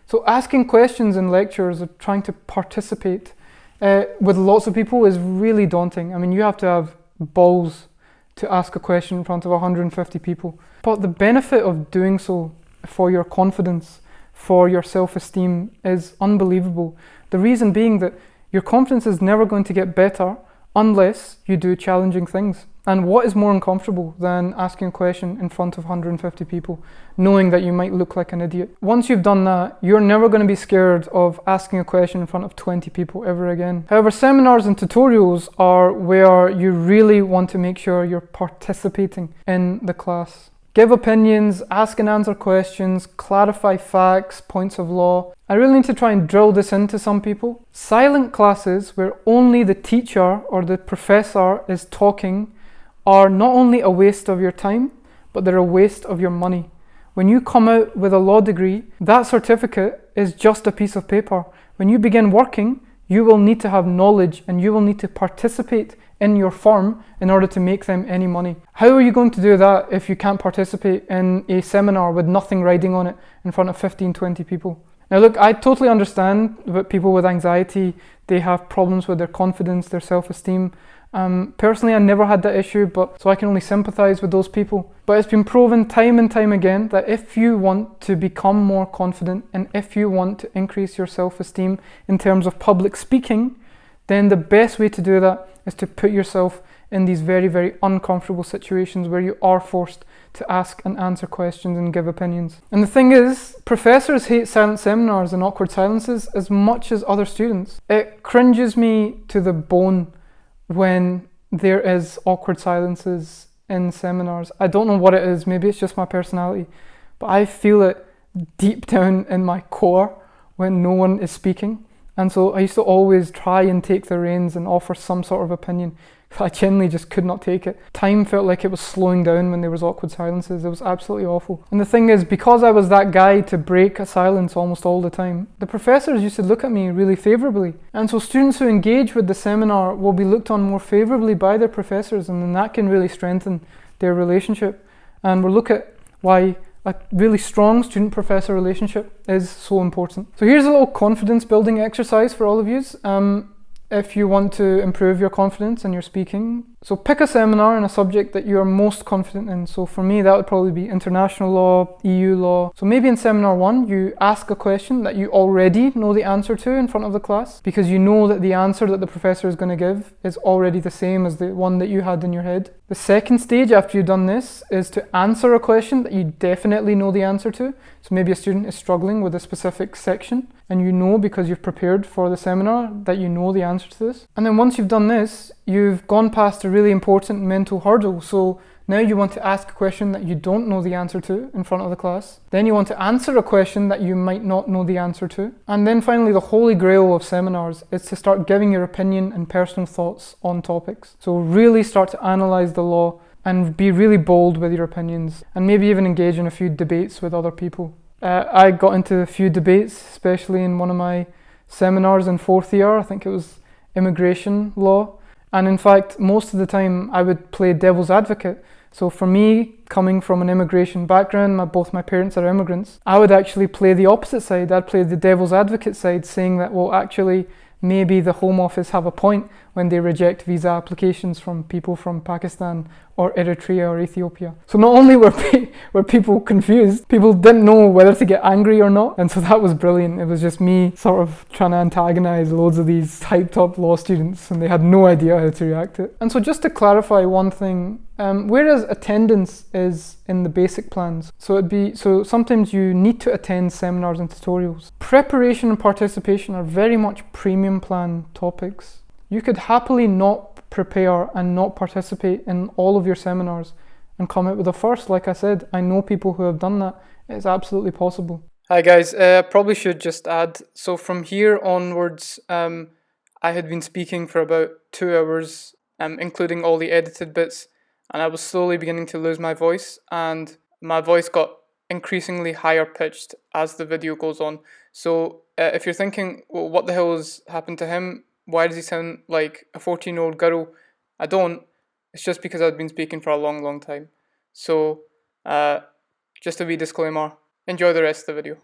So asking questions in lectures or trying to participate with lots of people is really daunting. I mean, you have to have balls to ask a question in front of 150 people. But the benefit of doing so for your confidence, for your self-esteem is unbelievable. The reason being that Your confidence is never going to get better unless you do challenging things. And what is more uncomfortable than asking a question in front of 150 people, knowing that you might look like an idiot? Once you've done that, you're never going to be scared of asking a question in front of 20 people ever again. However, seminars and tutorials are where you really want to make sure you're participating in the class. Give opinions, ask and answer questions, clarify facts, points of law. I really need to try and drill this into some people. Silent classes where only the teacher or the professor is talking are not only a waste of your time, but they're a waste of your money. When you come out with a law degree, that certificate is just a piece of paper. When you begin working, you will need to have knowledge and you will need to participate in your firm in order to make them any money. How are you going to do that if you can't participate in a seminar with nothing riding on it in front of 15, 20 people? Now look, I totally understand that people with anxiety, they have problems with their confidence, their self-esteem. Personally, I never had that issue, so I can only sympathize with those people. But it's been proven time and time again that if you want to become more confident and if you want to increase your self-esteem in terms of public speaking, then the best way to do that is to put yourself in these very, very uncomfortable situations where you are forced to ask and answer questions and give opinions. And the thing is, professors hate silent seminars and awkward silences as much as other students. It cringes me to the bone when there is awkward silences in seminars. I don't know what it is, maybe it's just my personality, but I feel it deep down in my core when no one is speaking. And so I used to always try and take the reins and offer some sort of opinion. I genuinely just could not take it. Time felt like it was slowing down when there was awkward silences. It was absolutely awful. And the thing is, because I was that guy to break a silence almost all the time, the professors used to look at me really favourably. And so students who engage with the seminar will be looked on more favourably by their professors, and then that can really strengthen their relationship. And we'll look at why a really strong student-professor relationship is so important. So here's a little confidence building exercise for all of you. If you want to improve your confidence in your speaking. So pick a seminar in a subject that you are most confident in. So for me, that would probably be international law, EU law. So maybe in seminar 1, you ask a question that you already know the answer to in front of the class, because you know that the answer that the professor is going to give is already the same as the one that you had in your head. The second stage after you've done this is to answer a question that you definitely know the answer to. So maybe a student is struggling with a specific section, and you know, because you've prepared for the seminar, that you know the answer to this. And then once you've done this, you've gone past a really important mental hurdle. So now you want to ask a question that you don't know the answer to in front of the class. Then you want to answer a question that you might not know the answer to. And then finally, the holy grail of seminars is to start giving your opinion and personal thoughts on topics. So really start to analyze the law and be really bold with your opinions, and maybe even engage in a few debates with other people. I got into a few debates, especially in one of my seminars in 4th year. I think it was immigration law. And in fact, most of the time I would play devil's advocate. So for me, coming from an immigration background, both my parents are immigrants, I would actually play the opposite side. I'd play the devil's advocate side, saying that, well, actually, maybe the Home Office have a point when they reject visa applications from people from Pakistan or Eritrea or Ethiopia. So not only were people confused, people didn't know whether to get angry or not. And so that was brilliant. It was just me sort of trying to antagonize loads of these hyped up law students, and they had no idea how to react to it. And so just to clarify one thing, whereas attendance is in the basic plans, so sometimes you need to attend seminars and tutorials. Preparation and participation are very much premium plan topics. You could happily not prepare and not participate in all of your seminars and come out with a first. Like I said, I know people who have done that. It's absolutely possible. Hi guys, probably should just add, so from here onwards, I had been speaking for about 2 hours, including all the edited bits, and I was slowly beginning to lose my voice, and my voice got increasingly higher pitched as the video goes on. So if you're thinking, well, what the hell has happened to him? Why does he sound like a 14-year-old girl? I don't. It's just because I've been speaking for a long, long time. So just a wee disclaimer. Enjoy the rest of the video.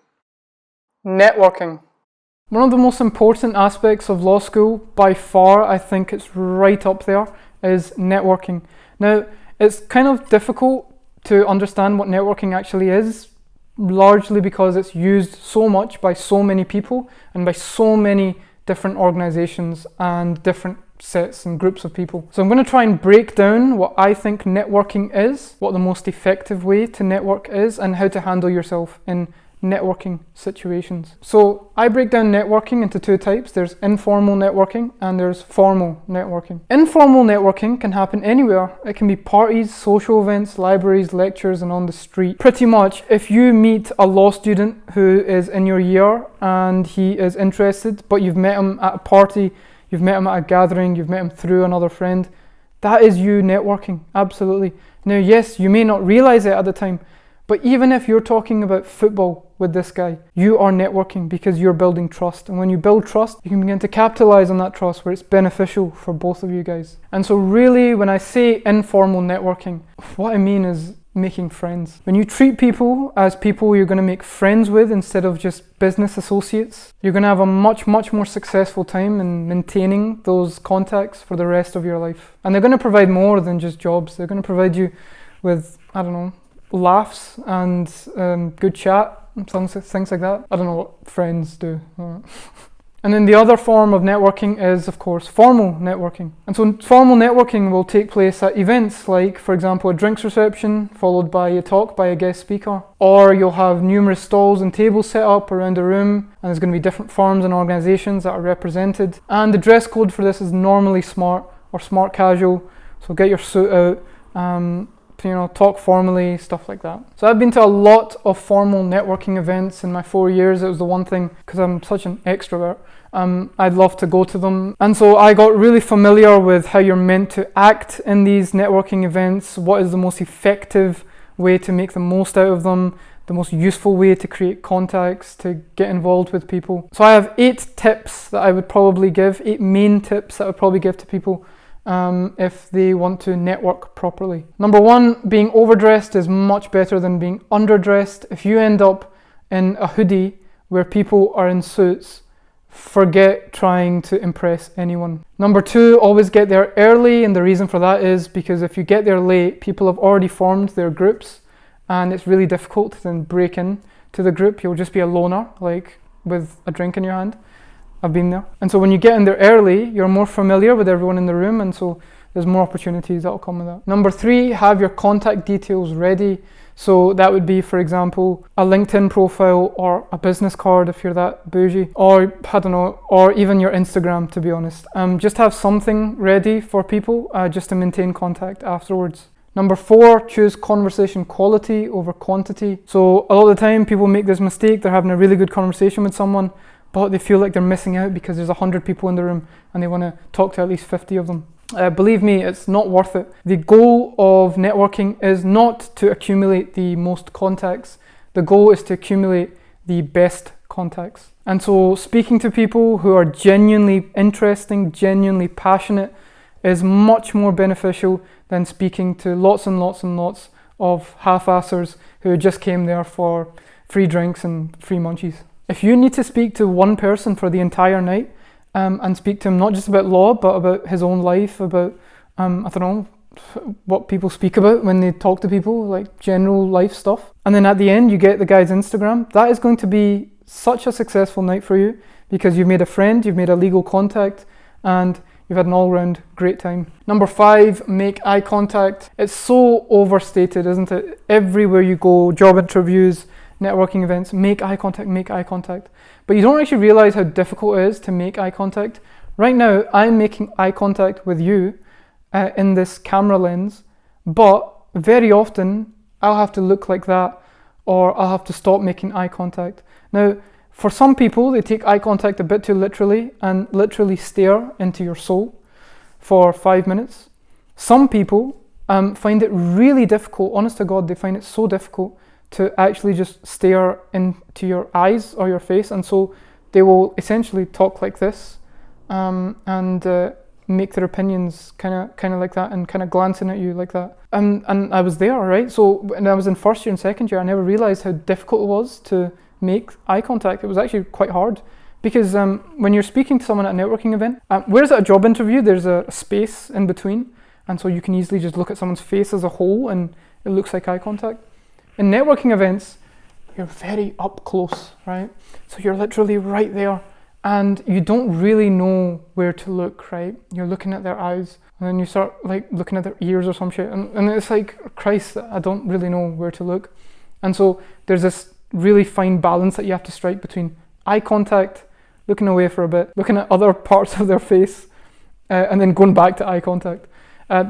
Networking. One of the most important aspects of law school, by far, I think it's right up there, is networking. Now, it's kind of difficult to understand what networking actually is, largely because it's used so much by so many people and by so many different organizations and different sets and groups of people. So I'm going to try and break down what I think networking is, what the most effective way to network is, and how to handle yourself in networking situations. So I break down networking into two types. There's informal networking and there's formal networking. Informal networking can happen anywhere. It can be parties, social events, libraries, lectures, and on the street. Pretty much, if you meet a law student who is in your year and he is interested, but you've met him at a party, you've met him at a gathering, you've met him through another friend, that is you networking, absolutely. Now, yes, you may not realize it at the time, but even if you're talking about football with this guy, you are networking because you're building trust. And when you build trust, you can begin to capitalize on that trust where it's beneficial for both of you guys. And so really, when I say informal networking, what I mean is making friends. When you treat people as people you're going to make friends with instead of just business associates, you're going to have a much more successful time in maintaining those contacts for the rest of your life. And they're going to provide more than just jobs. They're going to provide you with, I don't know, laughs and good chat, things like that. I don't know what friends do. And then the other form of networking is, of course, formal networking. And so formal networking will take place at events like, for example, a drinks reception followed by a talk by a guest speaker. Or you'll have numerous stalls and tables set up around the room, and there's going to be different firms and organizations that are represented. And the dress code for this is normally smart or smart casual. So get your suit out, talk formally, stuff like that. So I've been to a lot of formal networking events in my 4 years. It was the one thing, because I'm such an extrovert, I'd love to go to them. And so I got really familiar with how you're meant to act in these networking events, what is the most effective way to make the most out of them, the most useful way to create contacts, to get involved with people. So I have 8 tips that I would probably give, 8 main tips that I would probably give to people if they want to network properly. Number 1, being overdressed is much better than being underdressed. If you end up in a hoodie where people are in suits, forget trying to impress anyone. Number 2, always get there early, and the reason for that is because if you get there late, people have already formed their groups and it's really difficult to then break in to the group. You'll just be a loner, like with a drink in your hand. I've been there. And so when you get in there early, you're more familiar with everyone in the room, and so there's more opportunities that'll come with that. Number 3, have your contact details ready. So that would be, for example, a LinkedIn profile or a business card if you're that bougie, or I don't know, or even your Instagram, to be honest. Just have something ready for people just to maintain contact afterwards. Number 4, choose conversation quality over quantity. So a lot of the time people make this mistake. They're having a really good conversation with someone, but they feel like they're missing out because there's 100 people in the room and they want to talk to at least 50 of them. Believe me, it's not worth it. The goal of networking is not to accumulate the most contacts. The goal is to accumulate the best contacts. And so speaking to people who are genuinely interesting, genuinely passionate is much more beneficial than speaking to lots and lots and lots of half-assers who just came there for free drinks and free munchies. If you need to speak to one person for the entire night and speak to him not just about law, but about his own life, about, I don't know, what people speak about when they talk to people, like general life stuff. And then at the end, you get the guy's Instagram. That is going to be such a successful night for you because you've made a friend, you've made a legal contact, and you've had an all-round great time. Number 5, make eye contact. It's so overstated, isn't it? Everywhere you go, job interviews, networking events, make eye contact, make eye contact. But you don't actually realize how difficult it is to make eye contact. Right now, I'm making eye contact with you in this camera lens, but very often I'll have to look like that, or I'll have to stop making eye contact. Now, for some people, they take eye contact a bit too literally and literally stare into your soul for 5 minutes. Some people find it really difficult, honest to God, they find it so difficult to actually just stare into your eyes or your face, and so they will essentially talk like this and make their opinions kind of like that and kind of glancing at you like that. And I was there, right? So when I was in first year and second year, I never realized how difficult it was to make eye contact. It was actually quite hard because when you're speaking to someone at a networking event, whereas at a job interview, there's a space in between, and so you can easily just look at someone's face as a whole and it looks like eye contact. In networking events, you're very up close, right? So you're literally right there and you don't really know where to look, right? You're looking at their eyes, and then you start like looking at their ears or some shit, and it's like, Christ, I don't really know where to look. And so there's this really fine balance that you have to strike between eye contact, looking away for a bit, looking at other parts of their face, and then going back to eye contact.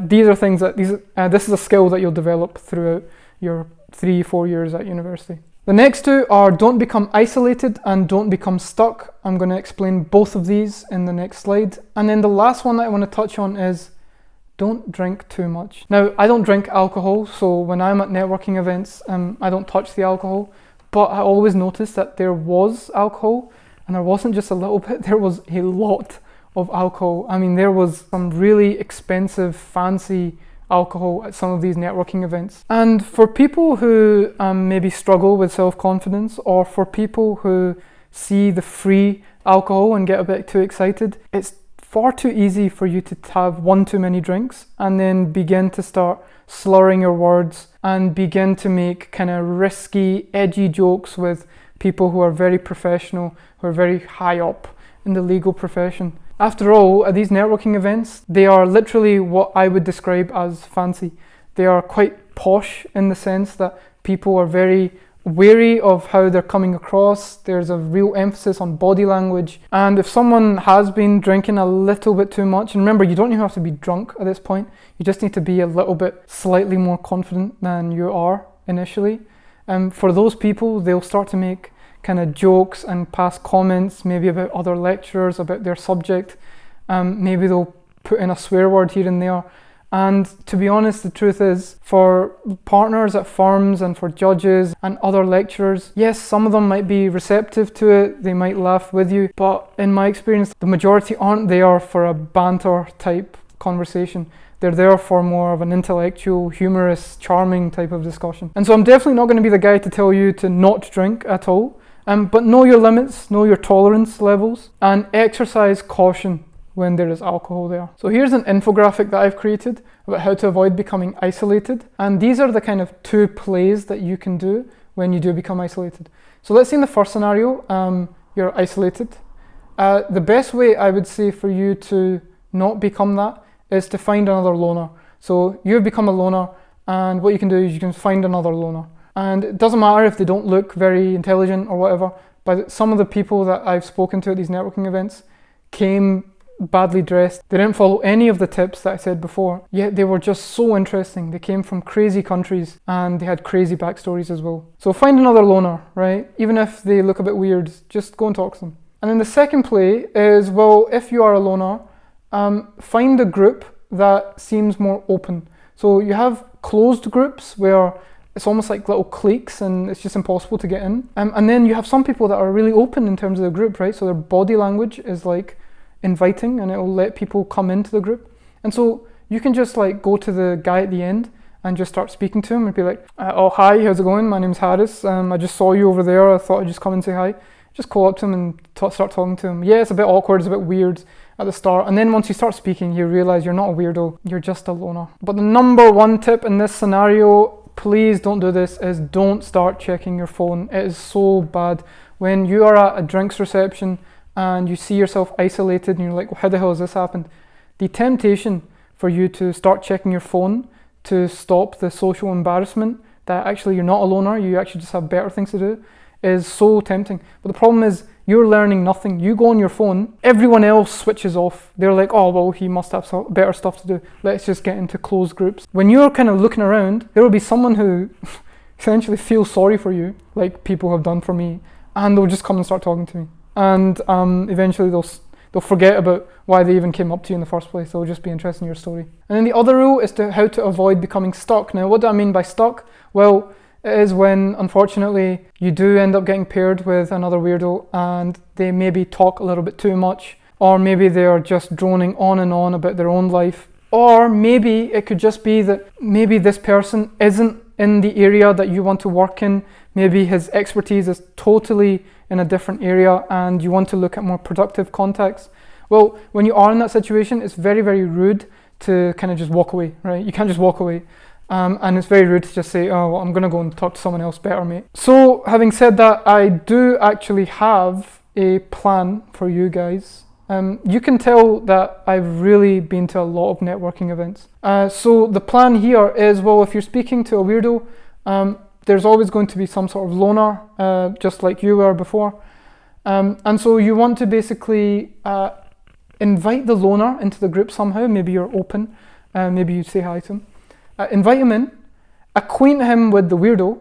These are things that this is a skill that you'll develop throughout your 3-4 years at university. The next two are don't become isolated and don't become stuck. I'm going to explain both of these in the next slide. And then the last one that I want to touch on is don't drink too much. Now, I don't drink alcohol, so when I'm at networking events, I don't touch the alcohol, but I always noticed that there was alcohol, and there wasn't just a little bit, there was a lot of alcohol. I mean, there was some really expensive, fancy alcohol at some of these networking events. And for people who maybe struggle with self-confidence, or for people who see the free alcohol and get a bit too excited, it's far too easy for you to have one too many drinks and then begin to start slurring your words and begin to make kind of risky, edgy jokes with people who are very professional, who are very high up in the legal profession. After all, at these networking events, they are literally what I would describe as fancy. They are quite posh in the sense that people are very wary of how they're coming across. There's a real emphasis on body language. And if someone has been drinking a little bit too much, and remember, you don't even have to be drunk at this point, you just need to be a little bit slightly more confident than you are initially. For those people, they'll start to make kind of jokes and pass comments, maybe about other lecturers, about their subject. Maybe they'll put in a swear word here and there. And to be honest, the truth is, for partners at firms and for judges and other lecturers, yes, some of them might be receptive to it, they might laugh with you, but in my experience, the majority aren't there for a banter type conversation. They're there for more of an intellectual, humorous, charming type of discussion. And so I'm definitely not going to be the guy to tell you to not drink at all, but know your limits, know your tolerance levels, and exercise caution when there is alcohol there. So here's an infographic that I've created about how to avoid becoming isolated. And these are the kind of 2 plays that you can do when you do become isolated. So let's say in the first scenario, you're isolated. The best way I would say for you to not become that is to find another loner. So you've become a loner, and what you can do is you can find another loner. And it doesn't matter if they don't look very intelligent or whatever, but some of the people that I've spoken to at these networking events came badly dressed. They didn't follow any of the tips that I said before, yet they were just so interesting. They came from crazy countries and they had crazy backstories as well. So find another loner, right? Even if they look a bit weird, just go and talk to them. And then the second play is, well, if you are a loner, find a group that seems more open. So you have closed groups where it's almost like little cliques and it's just impossible to get in. And then you have some people that are really open in terms of the group, right? So their body language is like inviting and it will let people come into the group. And so you can just like go to the guy at the end and just start speaking to him and be like, oh, hi, how's it going? My name's Harris. I just saw you over there. I thought I'd just come and say hi. Just call up to him and start talking to him. Yeah, it's a bit awkward, it's a bit weird at the start. And then once you start speaking, you realize you're not a weirdo, you're just a loner. But the number one tip in this scenario, please don't do this, is don't start checking your phone. It is so bad. When you are at a drinks reception and you see yourself isolated and you're like, well, how the hell has this happened? The temptation for you to start checking your phone to stop the social embarrassment that actually you're not a loner, you actually just have better things to do, is so tempting. But the problem is you're learning nothing. You go on your phone, everyone else switches off. They're like, oh, well, he must have better stuff to do. Let's just get into closed groups. When you're kind of looking around, there will be someone who essentially feels sorry for you, like people have done for me, and they'll just come and start talking to me. And eventually they'll forget about why they even came up to you in the first place. They'll just be interested in your story. And then the other rule is how to avoid becoming stuck. Now, what do I mean by stuck? Well, it is when, unfortunately, you do end up getting paired with another weirdo and they maybe talk a little bit too much, or maybe they are just droning on and on about their own life. Or maybe it could just be that maybe this person isn't in the area that you want to work in. Maybe his expertise is totally in a different area and you want to look at more productive contacts. Well, when you are in that situation, it's very, very rude to kind of just walk away, right? You can't just walk away. And it's very rude to just say, oh, well, I'm going to go and talk to someone else better, mate. So having said that, I do actually have a plan for you guys. You can tell that I've really been to a lot of networking events. So the plan here is, well, if you're speaking to a weirdo, there's always going to be some sort of loner, just like you were before. And so you want to basically invite the loner into the group somehow. Maybe you're open, maybe you say hi to him. Invite him in, acquaint him with the weirdo,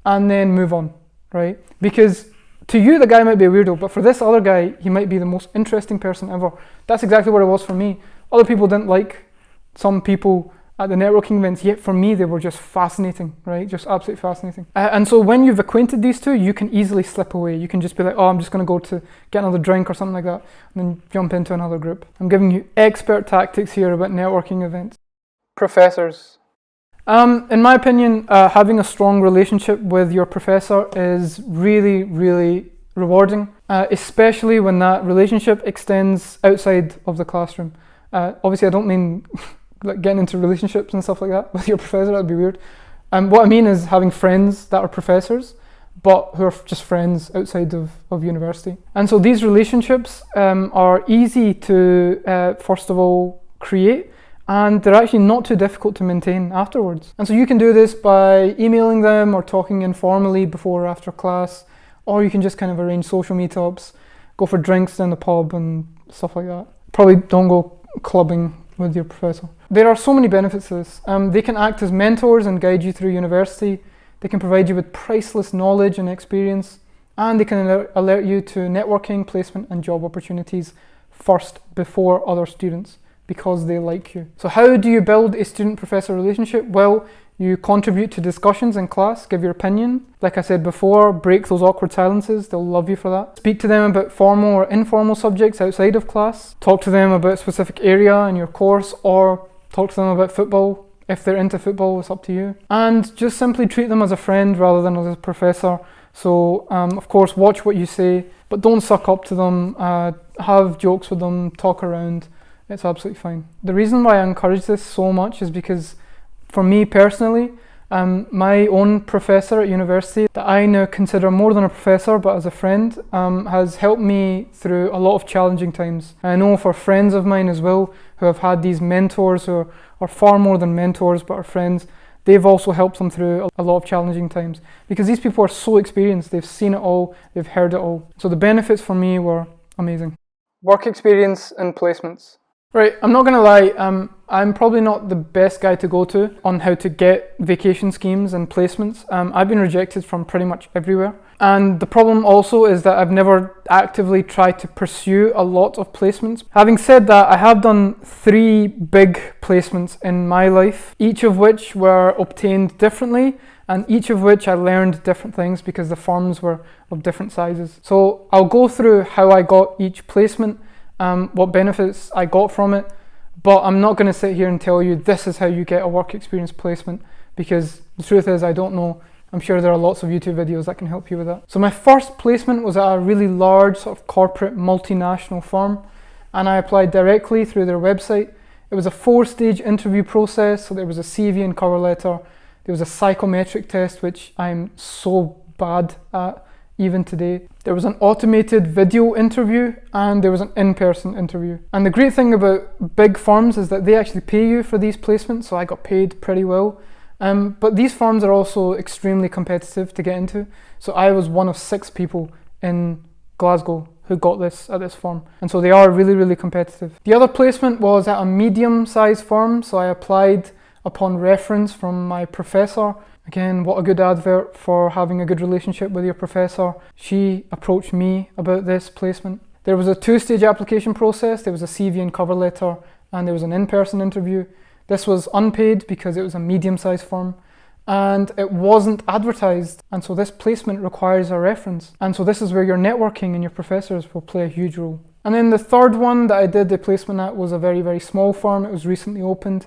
and then move on, right? Because to you, the guy might be a weirdo, but for this other guy, he might be the most interesting person ever. That's exactly what it was for me. Other people didn't like some people at the networking events, yet for me, they were just fascinating, right? Just absolutely fascinating. And so when you've acquainted these two, you can easily slip away. You can just be like, oh, I'm just going to go to get another drink or something like that, and then jump into another group. I'm giving you expert tactics here about networking events. Professors. In my opinion, having a strong relationship with your professor is really, really rewarding, especially when that relationship extends outside of the classroom. Obviously, I don't mean like getting into relationships and stuff like that with your professor. That'd be weird. What I mean is having friends that are professors, but who are just friends outside of university. And so these relationships are easy to, first of all, create, and they're actually not too difficult to maintain afterwards. And so you can do this by emailing them or talking informally before or after class, or you can just kind of arrange social meetups, go for drinks in the pub and stuff like that. Probably don't go clubbing with your professor. There are so many benefits to this. They can act as mentors and guide you through university. They can provide you with priceless knowledge and experience, and they can alert you to networking, placement and job opportunities first before other students, because they like you. So how do you build a student-professor relationship? Well, you contribute to discussions in class, give your opinion. Like I said before, break those awkward silences, they'll love you for that. Speak to them about formal or informal subjects outside of class. Talk to them about a specific area in your course, or talk to them about football. If they're into football, it's up to you. And just simply treat them as a friend rather than as a professor. So, of course, watch what you say, but don't suck up to them. Have jokes with them, talk around. It's absolutely fine. The reason why I encourage this so much is because for me personally, my own professor at university that I now consider more than a professor but as a friend has helped me through a lot of challenging times. I know for friends of mine as well who have had these mentors who are far more than mentors but are friends, they've also helped them through a lot of challenging times because these people are so experienced, they've seen it all, they've heard it all. So the benefits for me were amazing. Work experience and placements. Right, I'm not going to lie, I'm probably not the best guy to go to on how to get vacation schemes and placements. I've been rejected from pretty much everywhere. And the problem also is that I've never actively tried to pursue a lot of placements. Having said that, I have done 3 big placements in my life, each of which were obtained differently, and each of which I learned different things because the firms were of different sizes. So I'll go through how I got each placement, what benefits I got from it, but I'm not going to sit here and tell you this is how you get a work experience placement, because the truth is I don't know. I'm sure there are lots of YouTube videos that can help you with that. So my first placement was at a really large sort of corporate multinational firm, and I applied directly through their website. It was a 4-stage interview process, so there was a CV and cover letter, there was a psychometric test, which I'm so bad at even today. There was an automated video interview, and there was an in-person interview. And the great thing about big firms is that they actually pay you for these placements, so I got paid pretty well. But these firms are also extremely competitive to get into. So I was one of 6 people in Glasgow who got this at this firm. And so they are really, really competitive. The other placement was at a medium-sized firm, so I applied upon reference from my professor. Again, what a good advert for having a good relationship with your professor. She approached me about this placement. There was a 2-stage application process. There was a CV and cover letter, and there was an in-person interview. This was unpaid because it was a medium-sized firm, and it wasn't advertised. And so this placement requires a reference. And so this is where your networking and your professors will play a huge role. And then the third one that I did the placement at was a very, very small firm. It was recently opened.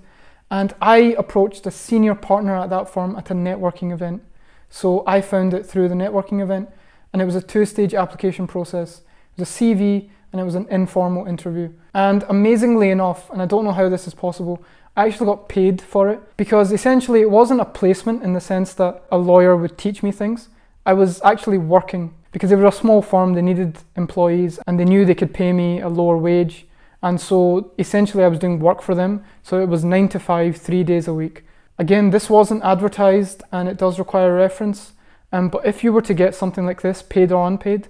And I approached a senior partner at that firm at a networking event. So I found it through the networking event, and it was a 2-stage application process. It was a CV and it was an informal interview. And amazingly enough, and I don't know how this is possible, I actually got paid for it, because essentially it wasn't a placement in the sense that a lawyer would teach me things. I was actually working, because they were a small firm, they needed employees and they knew they could pay me a lower wage. And so essentially I was doing work for them. So it was 9 to 5, 3 days a week. Again, this wasn't advertised and it does require a reference. But if you were to get something like this, paid or unpaid,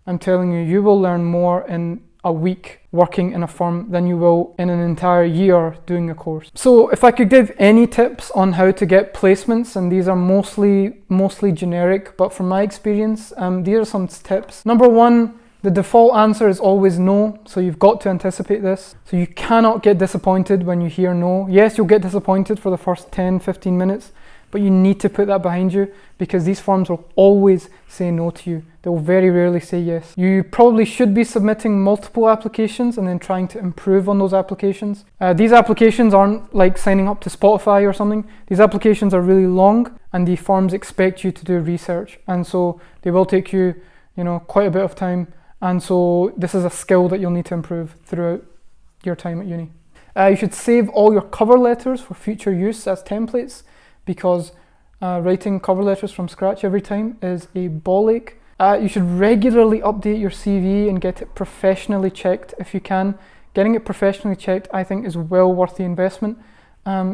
I'm telling you, you will learn more in a week working in a firm than you will in an entire year doing a course. So if I could give any tips on how to get placements, and these are mostly generic, but from my experience, these are some tips. Number one, the default answer is always no, so you've got to anticipate this. So you cannot get disappointed when you hear no. Yes, you'll get disappointed for the first 10, 15 minutes, but you need to put that behind you, because these firms will always say no to you. They will very rarely say yes. You probably should be submitting multiple applications and then trying to improve on those applications. These applications aren't like signing up to Spotify or something. These applications are really long and the firms expect you to do research. And so they will take you, quite a bit of time. And so this is a skill that you'll need to improve throughout your time at uni. You should save all your cover letters for future use as templates, because writing cover letters from scratch every time is a ball ache. You should regularly update your CV and get it professionally checked if you can. Getting it professionally checked, I think, is well worth the investment,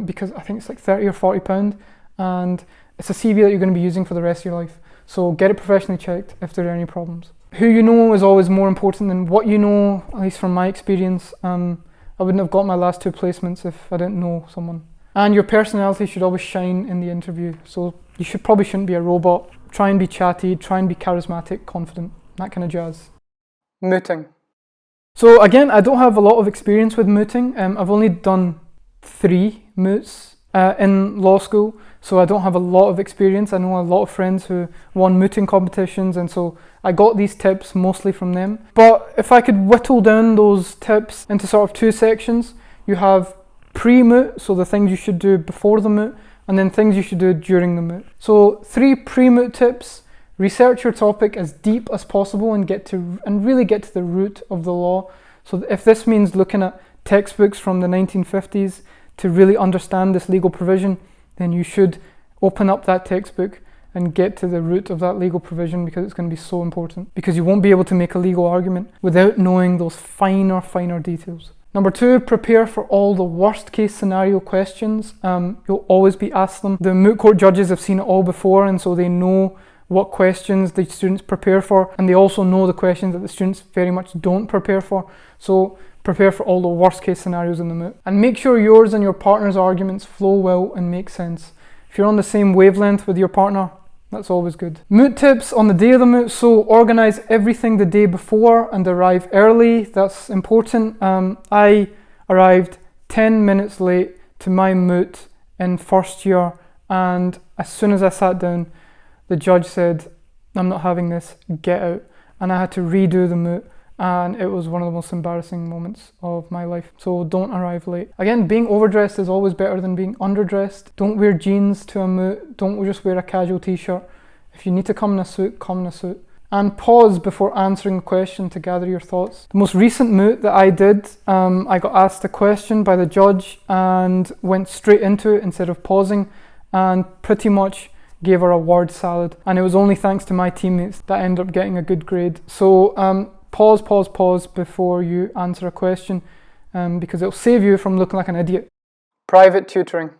because I think it's like £30 or £40, and it's a CV that you're going to be using for the rest of your life. So get it professionally checked if there are any problems. Who you know is always more important than what you know, at least from my experience. I wouldn't have got my last 2 placements if I didn't know someone. And your personality should always shine in the interview. So you probably shouldn't be a robot. Try and be chatty, try and be charismatic, confident, that kind of jazz. Mooting. So again, I don't have a lot of experience with mooting. I've only done 3 moots in law school, so I don't have a lot of experience. I know a lot of friends who won mooting competitions, and so I got these tips mostly from them. But if I could whittle down those tips into sort of 2 sections, you have pre-moot, so the things you should do before the moot, and then things you should do during the moot. So 3 pre-moot tips: research your topic as deep as possible and really get to the root of the law. So if this means looking at textbooks from the 1950s to really understand this legal provision, then you should open up that textbook and get to the root of that legal provision, because it's going to be so important, because you won't be able to make a legal argument without knowing those finer details. Number 2, prepare for all the worst case scenario questions. You'll always be asked them. The moot court judges have seen it all before, and so they know what questions the students prepare for, and they also know the questions that the students very much don't prepare for. So prepare for all the worst case scenarios in the moot. And make sure yours and your partner's arguments flow well and make sense. If you're on the same wavelength with your partner, that's always good. Moot tips on the day of the moot. So organize everything the day before and arrive early. That's important. I arrived 10 minutes late to my moot in first year, and as soon as I sat down, the judge said, "I'm not having this, get out." And I had to redo the moot, and it was one of the most embarrassing moments of my life. So don't arrive late. Again, being overdressed is always better than being underdressed. Don't wear jeans to a moot. Don't just wear a casual t-shirt. If you need to come in a suit, come in a suit. And pause before answering a question to gather your thoughts. The most recent moot that I did, I got asked a question by the judge and went straight into it instead of pausing, and pretty much gave her a word salad. And it was only thanks to my teammates that I ended up getting a good grade. So pause before you answer a question, because it'll save you from looking like an idiot. Private tutoring.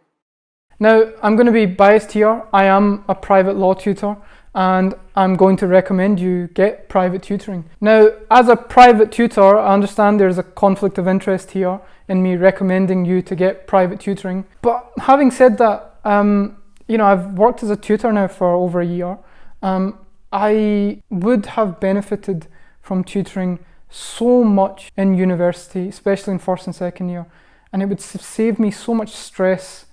Now, I'm going to be biased here. I am a private law tutor, and I'm going to recommend you get private tutoring. Now, as a private tutor, I understand there's a conflict of interest here in me recommending you to get private tutoring. But having said that, I've worked as a tutor now for over a year. I would have benefited from tutoring so much in university, especially in first and second year, and it would save me so much stress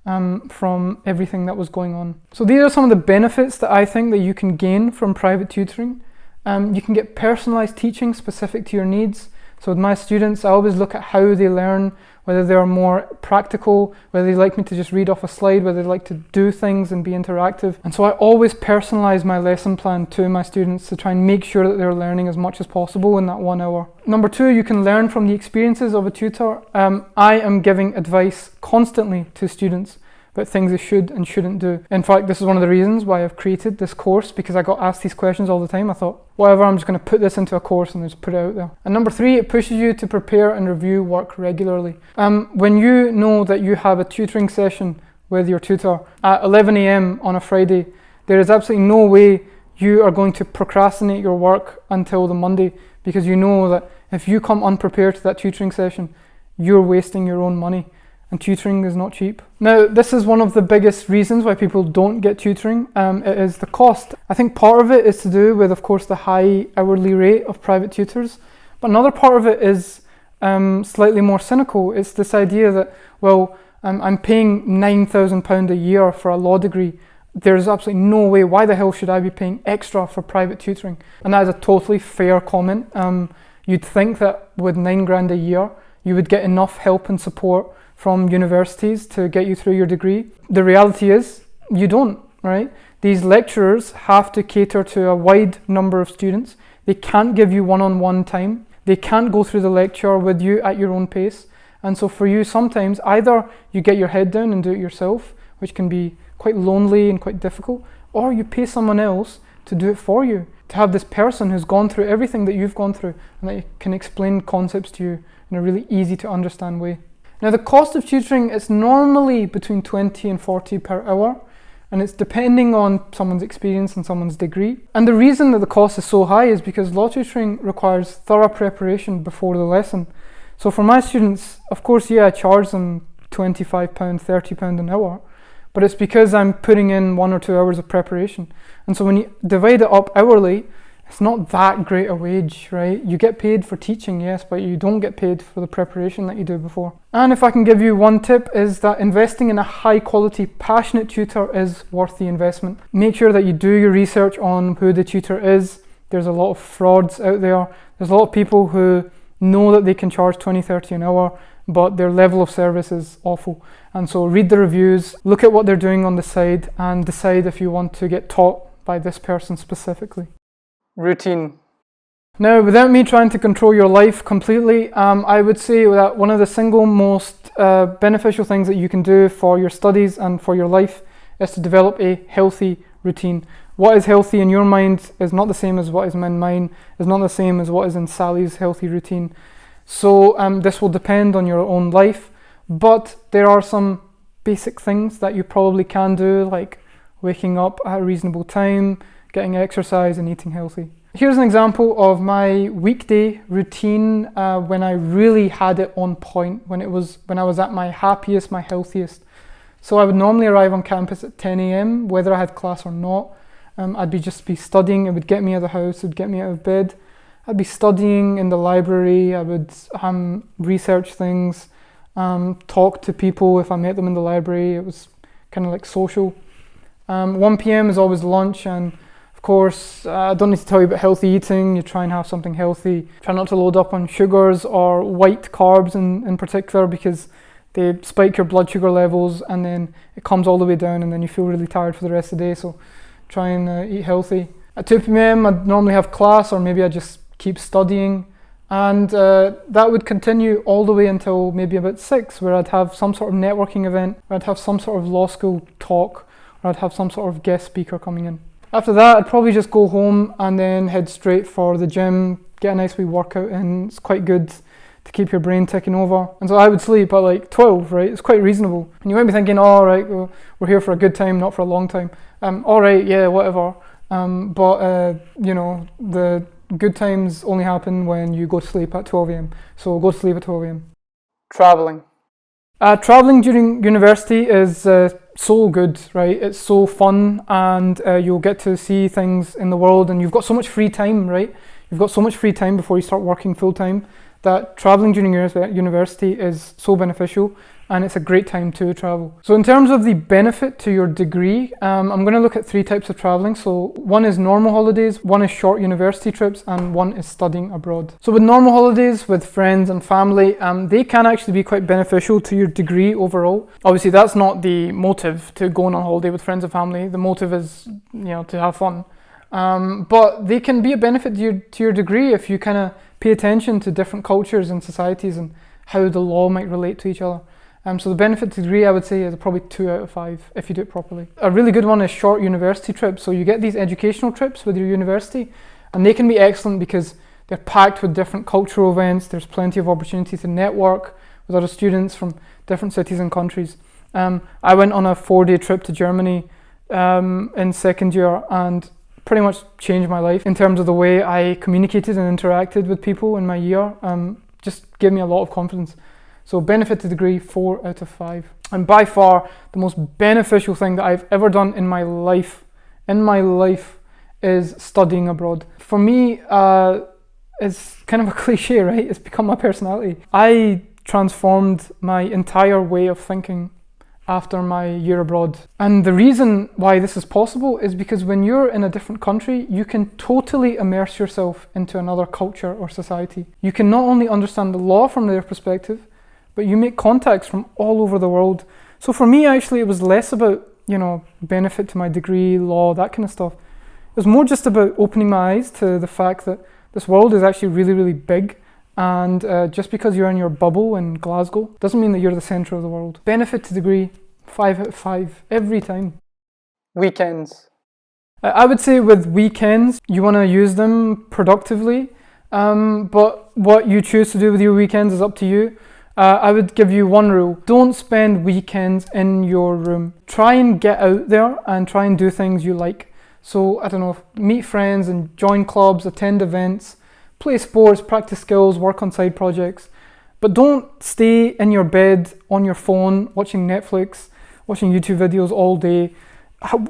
from everything that was going on. So these are some of the benefits that I think that you can gain from private tutoring. You can get personalized teaching specific to your needs. So with my students, I always look at how they learn, whether they're more practical, whether they like me to just read off a slide, whether they like to do things and be interactive. And so I always personalize my lesson plan to my students to try and make sure that they're learning as much as possible in that 1 hour. Number 2, you can learn from the experiences of a tutor. I am giving advice constantly to students, about things they should and shouldn't do. In fact, this is one of the reasons why I've created this course, because I got asked these questions all the time. I thought, whatever, I'm just going to put this into a course and just put it out there. And number 3, it pushes you to prepare and review work regularly. When you know that you have a tutoring session with your tutor at 11 a.m. on a Friday, there is absolutely no way you are going to procrastinate your work until the Monday, because you know that if you come unprepared to that tutoring session, you're wasting your own money, and tutoring is not cheap. Now, this is one of the biggest reasons why people don't get tutoring. It is the cost. I think part of it is to do with, of course, the high hourly rate of private tutors, but another part of it is slightly more cynical. It's this idea that, well, I'm paying £9,000 a year for a law degree. There's absolutely no way. Why the hell should I be paying extra for private tutoring? And that is a totally fair comment. You'd think that with £9,000 a year, you would get enough help and support from universities to get you through your degree. The reality is, you don't, right? These lecturers have to cater to a wide number of students. They can't give you one-on-one time. They can't go through the lecture with you at your own pace. And so for you, sometimes either you get your head down and do it yourself, which can be quite lonely and quite difficult, or you pay someone else to do it for you, to have this person who's gone through everything that you've gone through and that can explain concepts to you in a really easy to understand way. Now, the cost of tutoring is normally between 20 and 40 per hour, and it's depending on someone's experience and someone's degree. And the reason that the cost is so high is because law tutoring requires thorough preparation before the lesson. So for my students, of course, I charge them £25, £30 an hour, but it's because I'm putting in 1 or 2 hours of preparation. And so when you divide it up hourly, it's not that great a wage, right? You get paid for teaching, yes, but you don't get paid for the preparation that you do before. And if I can give you one tip, is that investing in a high quality, passionate tutor is worth the investment. Make sure that you do your research on who the tutor is. There's a lot of frauds out there. There's a lot of people who know that they can charge 20, 30 an hour, but their level of service is awful. And so read the reviews, look at what they're doing on the side, and decide if you want to get taught by this person specifically. Routine. Now, without me trying to control your life completely, I would say that one of the single most beneficial things that you can do for your studies and for your life is to develop a healthy routine. What is healthy in your mind is not the same as what is in mine, is not the same as what is in Sally's healthy routine. So this will depend on your own life, but there are some basic things that you probably can do, like waking up at a reasonable time, getting exercise and eating healthy. Here's an example of my weekday routine when I really had it on point, when I was at my happiest, my healthiest. So I would normally arrive on campus at 10 a.m, whether I had class or not. I'd just be studying. It would get me out of the house, it would get me out of bed. I'd be studying in the library. I would research things, talk to people if I met them in the library. It was kind of like social. 1 p.m. is always lunch, and of course, I don't need to tell you about healthy eating. You try and have something healthy. Try not to load up on sugars or white carbs in particular, because they spike your blood sugar levels and then it comes all the way down and then you feel really tired for the rest of the day. So try and eat healthy. At 2 p.m. I'd normally have class, or maybe I'd just keep studying, and that would continue all the way until maybe about 6, where I'd have some sort of networking event, or I'd have some sort of law school talk, or I'd have some sort of guest speaker coming in. After that, I'd probably just go home and then head straight for the gym, get a nice wee workout in. It's quite good to keep your brain ticking over. And so I would sleep at like 12, right? It's quite reasonable. And you might be thinking, all right, well, we're here for a good time, not for a long time. All right, yeah, whatever. But the good times only happen when you go to sleep at 12 a.m. So go to sleep at 12 a.m. Traveling. Traveling during university is so good, right? It's so fun, and you'll get to see things in the world, and you've got so much free time, right? You've got so much free time before you start working full time, that traveling during university is so beneficial, and it's a great time to travel. So in terms of the benefit to your degree, I'm going to look at 3 types of traveling. So one is normal holidays, one is short university trips, and one is studying abroad. So with normal holidays with friends and family, they can actually be quite beneficial to your degree overall. Obviously, that's not the motive to go on holiday with friends and family. The motive is, to have fun. But they can be a benefit to your degree if you kind of pay attention to different cultures and societies and how the law might relate to each other. So the benefit to the degree, I would say, is probably 2 out of 5 if you do it properly. A really good one is short university trips. So you get these educational trips with your university, and they can be excellent because they're packed with different cultural events. There's plenty of opportunity to network with other students from different cities and countries. I went on a 4-day trip to Germany in second year, and pretty much changed my life in terms of the way I communicated and interacted with people in my year. Just gave me a lot of confidence. So benefit to degree, 4 out of 5. And by far the most beneficial thing that I've ever done in my life is studying abroad. For me, it's kind of a cliche, right? It's become my personality. I transformed my entire way of thinking after my year abroad. And the reason why this is possible is because when you're in a different country, you can totally immerse yourself into another culture or society. You can not only understand the law from their perspective, but you make contacts from all over the world. So for me, actually, it was less about, benefit to my degree, law, that kind of stuff. It was more just about opening my eyes to the fact that this world is actually really, really big. And just because you're in your bubble in Glasgow doesn't mean that you're the centre of the world. Benefit to degree, 5 out of 5 every time. Weekends. I would say with weekends, you want to use them productively, but what you choose to do with your weekends is up to you. I would give you one rule: don't spend weekends in your room. Try and get out there and try and do things you like. So, I don't know, meet friends and join clubs, attend events, play sports, practice skills, work on side projects. But don't stay in your bed on your phone watching Netflix, watching YouTube videos all day.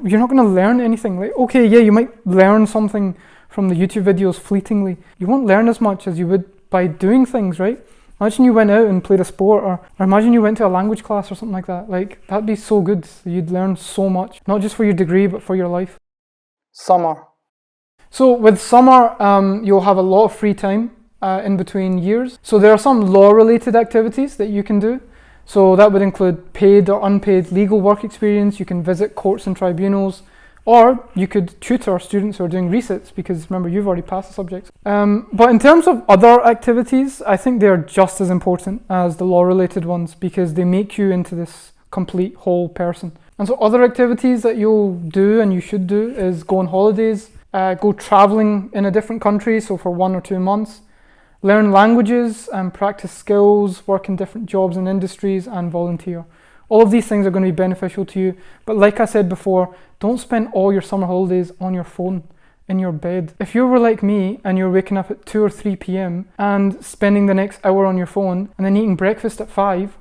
You're not going to learn anything. Like, okay, yeah, you might learn something from the YouTube videos fleetingly. You won't learn as much as you would by doing things, right? Imagine you went out and played a sport, or imagine you went to a language class or something like that. Like, that'd be so good. You'd learn so much, not just for your degree, but for your life. Summer. So with summer, you'll have a lot of free time in between years. So there are some law-related activities that you can do. So that would include paid or unpaid legal work experience. You can visit courts and tribunals, or you could tutor students who are doing resits, because remember, you've already passed the subjects. But in terms of other activities, I think they're just as important as the law-related ones, because they make you into this complete whole person. And so other activities that you'll do and you should do is go on holidays, go traveling in a different country, so for 1 or 2 months, learn languages and practice skills, work in different jobs and industries, and volunteer. All of these things are going to be beneficial to you. But like I said before, don't spend all your summer holidays on your phone, in your bed. If you were like me and you're waking up at 2 or 3 p.m. and spending the next hour on your phone and then eating breakfast at 5,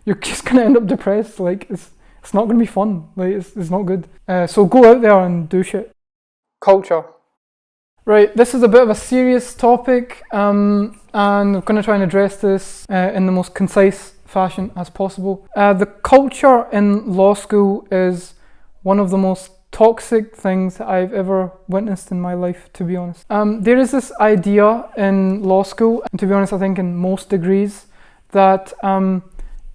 you're just going to end up depressed. Like, it's not going to be fun. Like, it's not good. So go out there and do shit. Culture. Right, this is a bit of a serious topic, and I'm going to try and address this in the most concise fashion as possible. The culture in law school is one of the most toxic things that I've ever witnessed in my life, to be honest. There is this idea in law school, and to be honest, I think in most degrees, that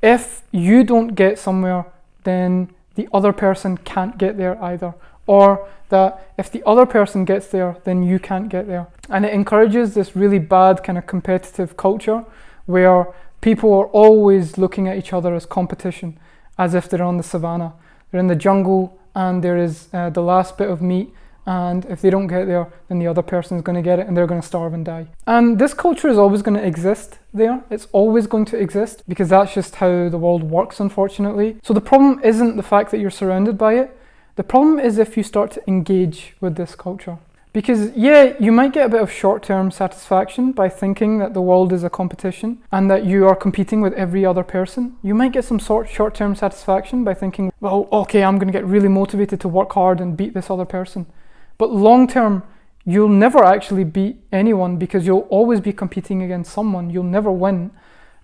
if you don't get somewhere, then the other person can't get there either. Or that if the other person gets there, then you can't get there. And it encourages this really bad kind of competitive culture where people are always looking at each other as competition, as if they're on the savannah. They're in the jungle and there is the last bit of meat, and if they don't get there, then the other person is going to get it and they're going to starve and die. And this culture is always going to exist there. It's always going to exist because that's just how the world works, unfortunately. So the problem isn't the fact that you're surrounded by it. The problem is if you start to engage with this culture. Because yeah, you might get a bit of short-term satisfaction by thinking that the world is a competition and that you are competing with every other person. You might get some short-term satisfaction by thinking, well, okay, I'm going to get really motivated to work hard and beat this other person. But long-term, you'll never actually beat anyone because you'll always be competing against someone. You'll never win.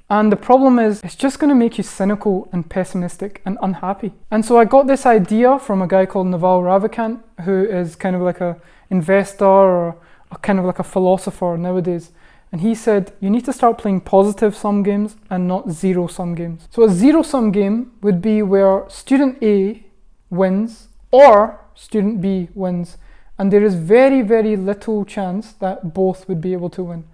And the problem is, it's just going to make you cynical and pessimistic and unhappy. And so I got this idea from a guy called Naval Ravikant, who is kind of like a investor or a kind of like a philosopher nowadays. And he said, you need to start playing positive sum games and not zero sum games. So a zero sum game would be where student A wins or student B wins. And there is very, very little chance that both would be able to win.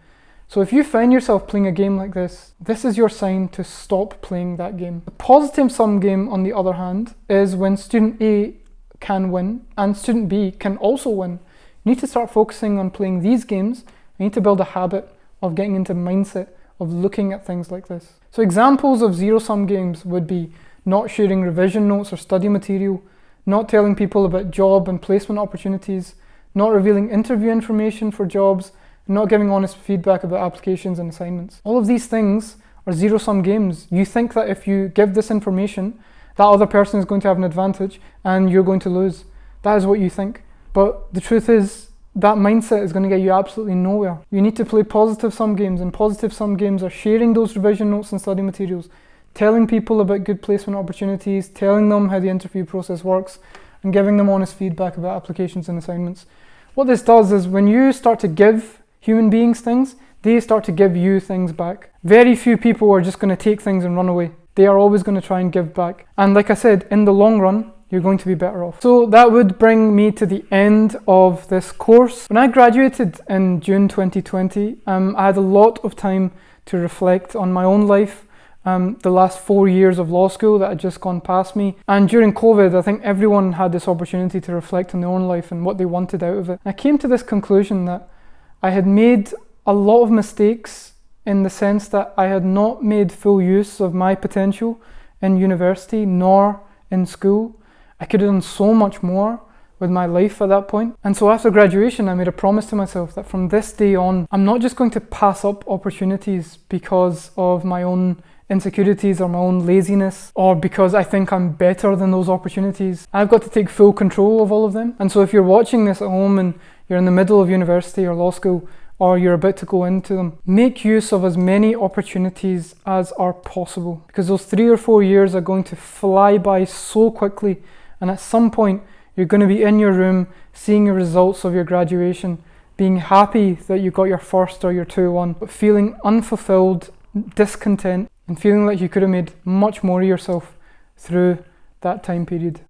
So if you find yourself playing a game like this is your sign to stop playing that game. The positive sum game, on the other hand, is when student A can win and student B can also win. You need to start focusing on playing these games. You need to build a habit of getting into mindset of looking at things like this. So examples of zero-sum games would be not sharing revision notes or study material, not telling people about job and placement opportunities, not revealing interview information for jobs, not giving honest feedback about applications and assignments. All of these things are zero-sum games. You think that if you give this information, that other person is going to have an advantage and you're going to lose. That is what you think. But the truth is, that mindset is going to get you absolutely nowhere. You need to play positive sum games, and positive sum games are sharing those revision notes and study materials, telling people about good placement opportunities, telling them how the interview process works, and giving them honest feedback about applications and assignments. What this does is when you start to give human beings things, they start to give you things back. Very few people are just going to take things and run away. They are always going to try and give back. And like I said, in the long run, you're going to be better off. So that would bring me to the end of this course. When I graduated in June 2020, I had a lot of time to reflect on my own life, the last 4 years of law school that had just gone past me. And during COVID, I think everyone had this opportunity to reflect on their own life and what they wanted out of it. And I came to this conclusion that I had made a lot of mistakes in the sense that I had not made full use of my potential in university nor in school. I could have done so much more with my life at that point. And so after graduation, I made a promise to myself that from this day on, I'm not just going to pass up opportunities because of my own insecurities or my own laziness, or because I think I'm better than those opportunities. I've got to take full control of all of them. And so if you're watching this at home and you're in the middle of university or law school, or you're about to go into them, make use of as many opportunities as are possible, because those 3 or 4 years are going to fly by so quickly. And at some point, you're going to be in your room, seeing the results of your graduation, being happy that you got your first or your 2-1, but feeling unfulfilled, discontent, and feeling like you could have made much more of yourself through that time period.